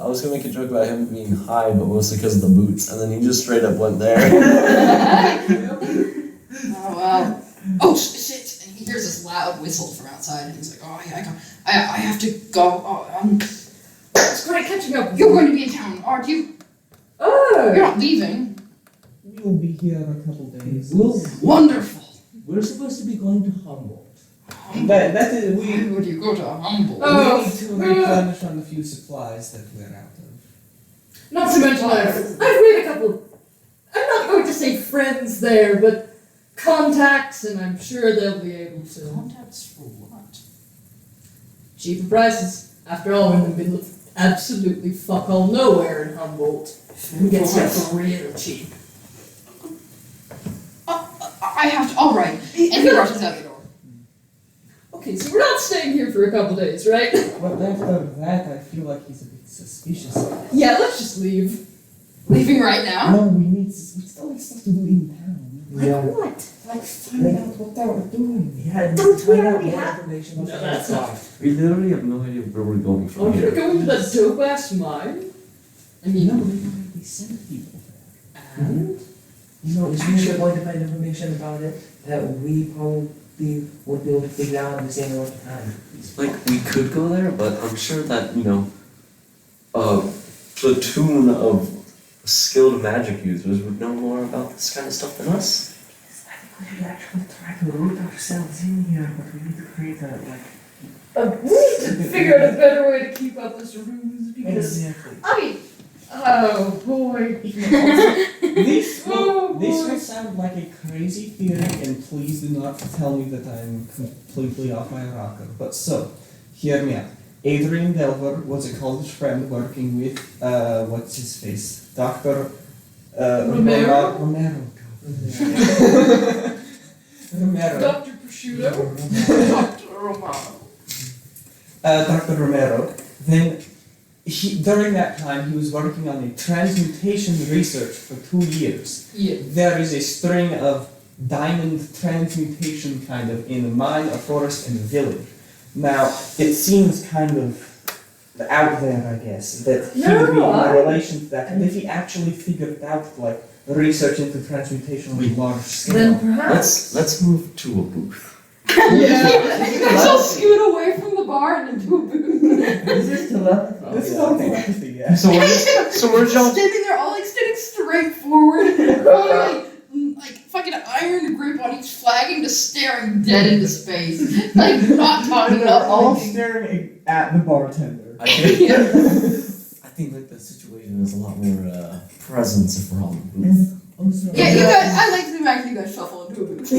was gonna make a joke about him being high, but mostly because of the boots, and then he just straight up went there. Oh wow. Oh shit! And he hears this loud whistle from outside, and he's like, "Oh yeah, I have to go. Oh, It's great catching up. you're going to be in town, aren't you? Oh. You're not leaving. We'll be here in a couple days. Wonderful. We're supposed to be going to Humboldt. That is, Why would you go to Humboldt? Oh. We need to replenish on a few supplies that we're out of. Not to mention I've made a couple, I'm not going to say friends there, but contacts, and I'm sure they'll be able to. Contacts for what? Cheaper prices. After all, we're in the middle of absolutely fuck all nowhere in Humboldt. We get stuff real cheap. I have to. All right. And he rushes out the door. Okay, so we're not staying here for a couple days, right? But after that, I feel like he's a bit suspicious. Yeah, let's just leave. Leaving right now? No, we still need stuff to do in town. Yeah. What? Like find out what they were doing. Yeah, Don't find we out already more have- information No, about that's the not. We literally have no idea where we're going Oh, from you're here. going to that dope ass mine? I mean, No, we already sent people there. and? You know, it's really going to find information about it that we probably won't be able to figure out in the same amount of time. Like, we could go there, but I'm sure that, a platoon of skilled magic users would know more about this kind of stuff than us. I think we should actually try to root ourselves in here, but we need to create a, We need to figure out a better way to keep up this ruse because Exactly. oh boy. This Oh, will boy. sound like a crazy theory, and please do not tell me that I'm completely off my rocker. But so, hear me out. Adrian Delver was a college friend working with, what's his face? Dr. Romero? Romero. Romero. Dr. Prosciutto. Dr. Romano. Dr. Romero. Then, during that time, he was working on a transmutation research for 2 years. Yeah. There is a string of diamond transmutation kind of in a mine, a forest, and a village. Now, it seems kind of out there, I guess, that he would be in a relation to that. And if he actually figured out, like, research into transmutation on a large scale. Then perhaps. Let's move to a booth. Yeah. So scoot away from the bar and into a booth. This is telepathy. This is all telepathy, yeah. So we're Just standing there, all like standing straight forward, holding like fucking iron grip on each flag and just staring dead into space, like not talking They're about all anything. staring at the bartender. I think, Yeah. I think like the situation is a lot more presence if we're all in the booth. Also, Yeah, you guys. I like to imagine you guys shuffle into a booth.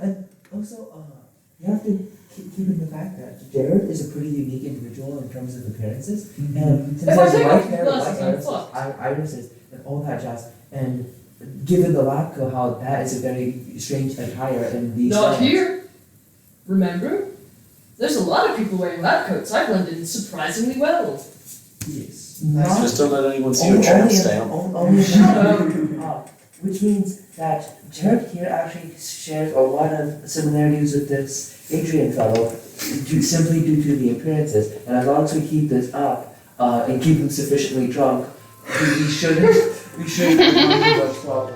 and also, you have to keep in the fact that Jared is a pretty unique individual in terms of appearances, and since If I there's take white off hair, the white glasses, I'm irises, and all that jazz, and given the Lapco, how that is a very strange attire in these Not lands. here. Remember? There's a lot of people wearing lab coats. I blend in surprisingly well. Yes. Not Just don't let anyone see only, your tramp only, stamp. only Shut up. which means that Jared here actually shares a lot of similarities with this Adrian fellow, simply due to the appearances. And as long as we keep this up and keep him sufficiently drunk, we shouldn't run into much trouble.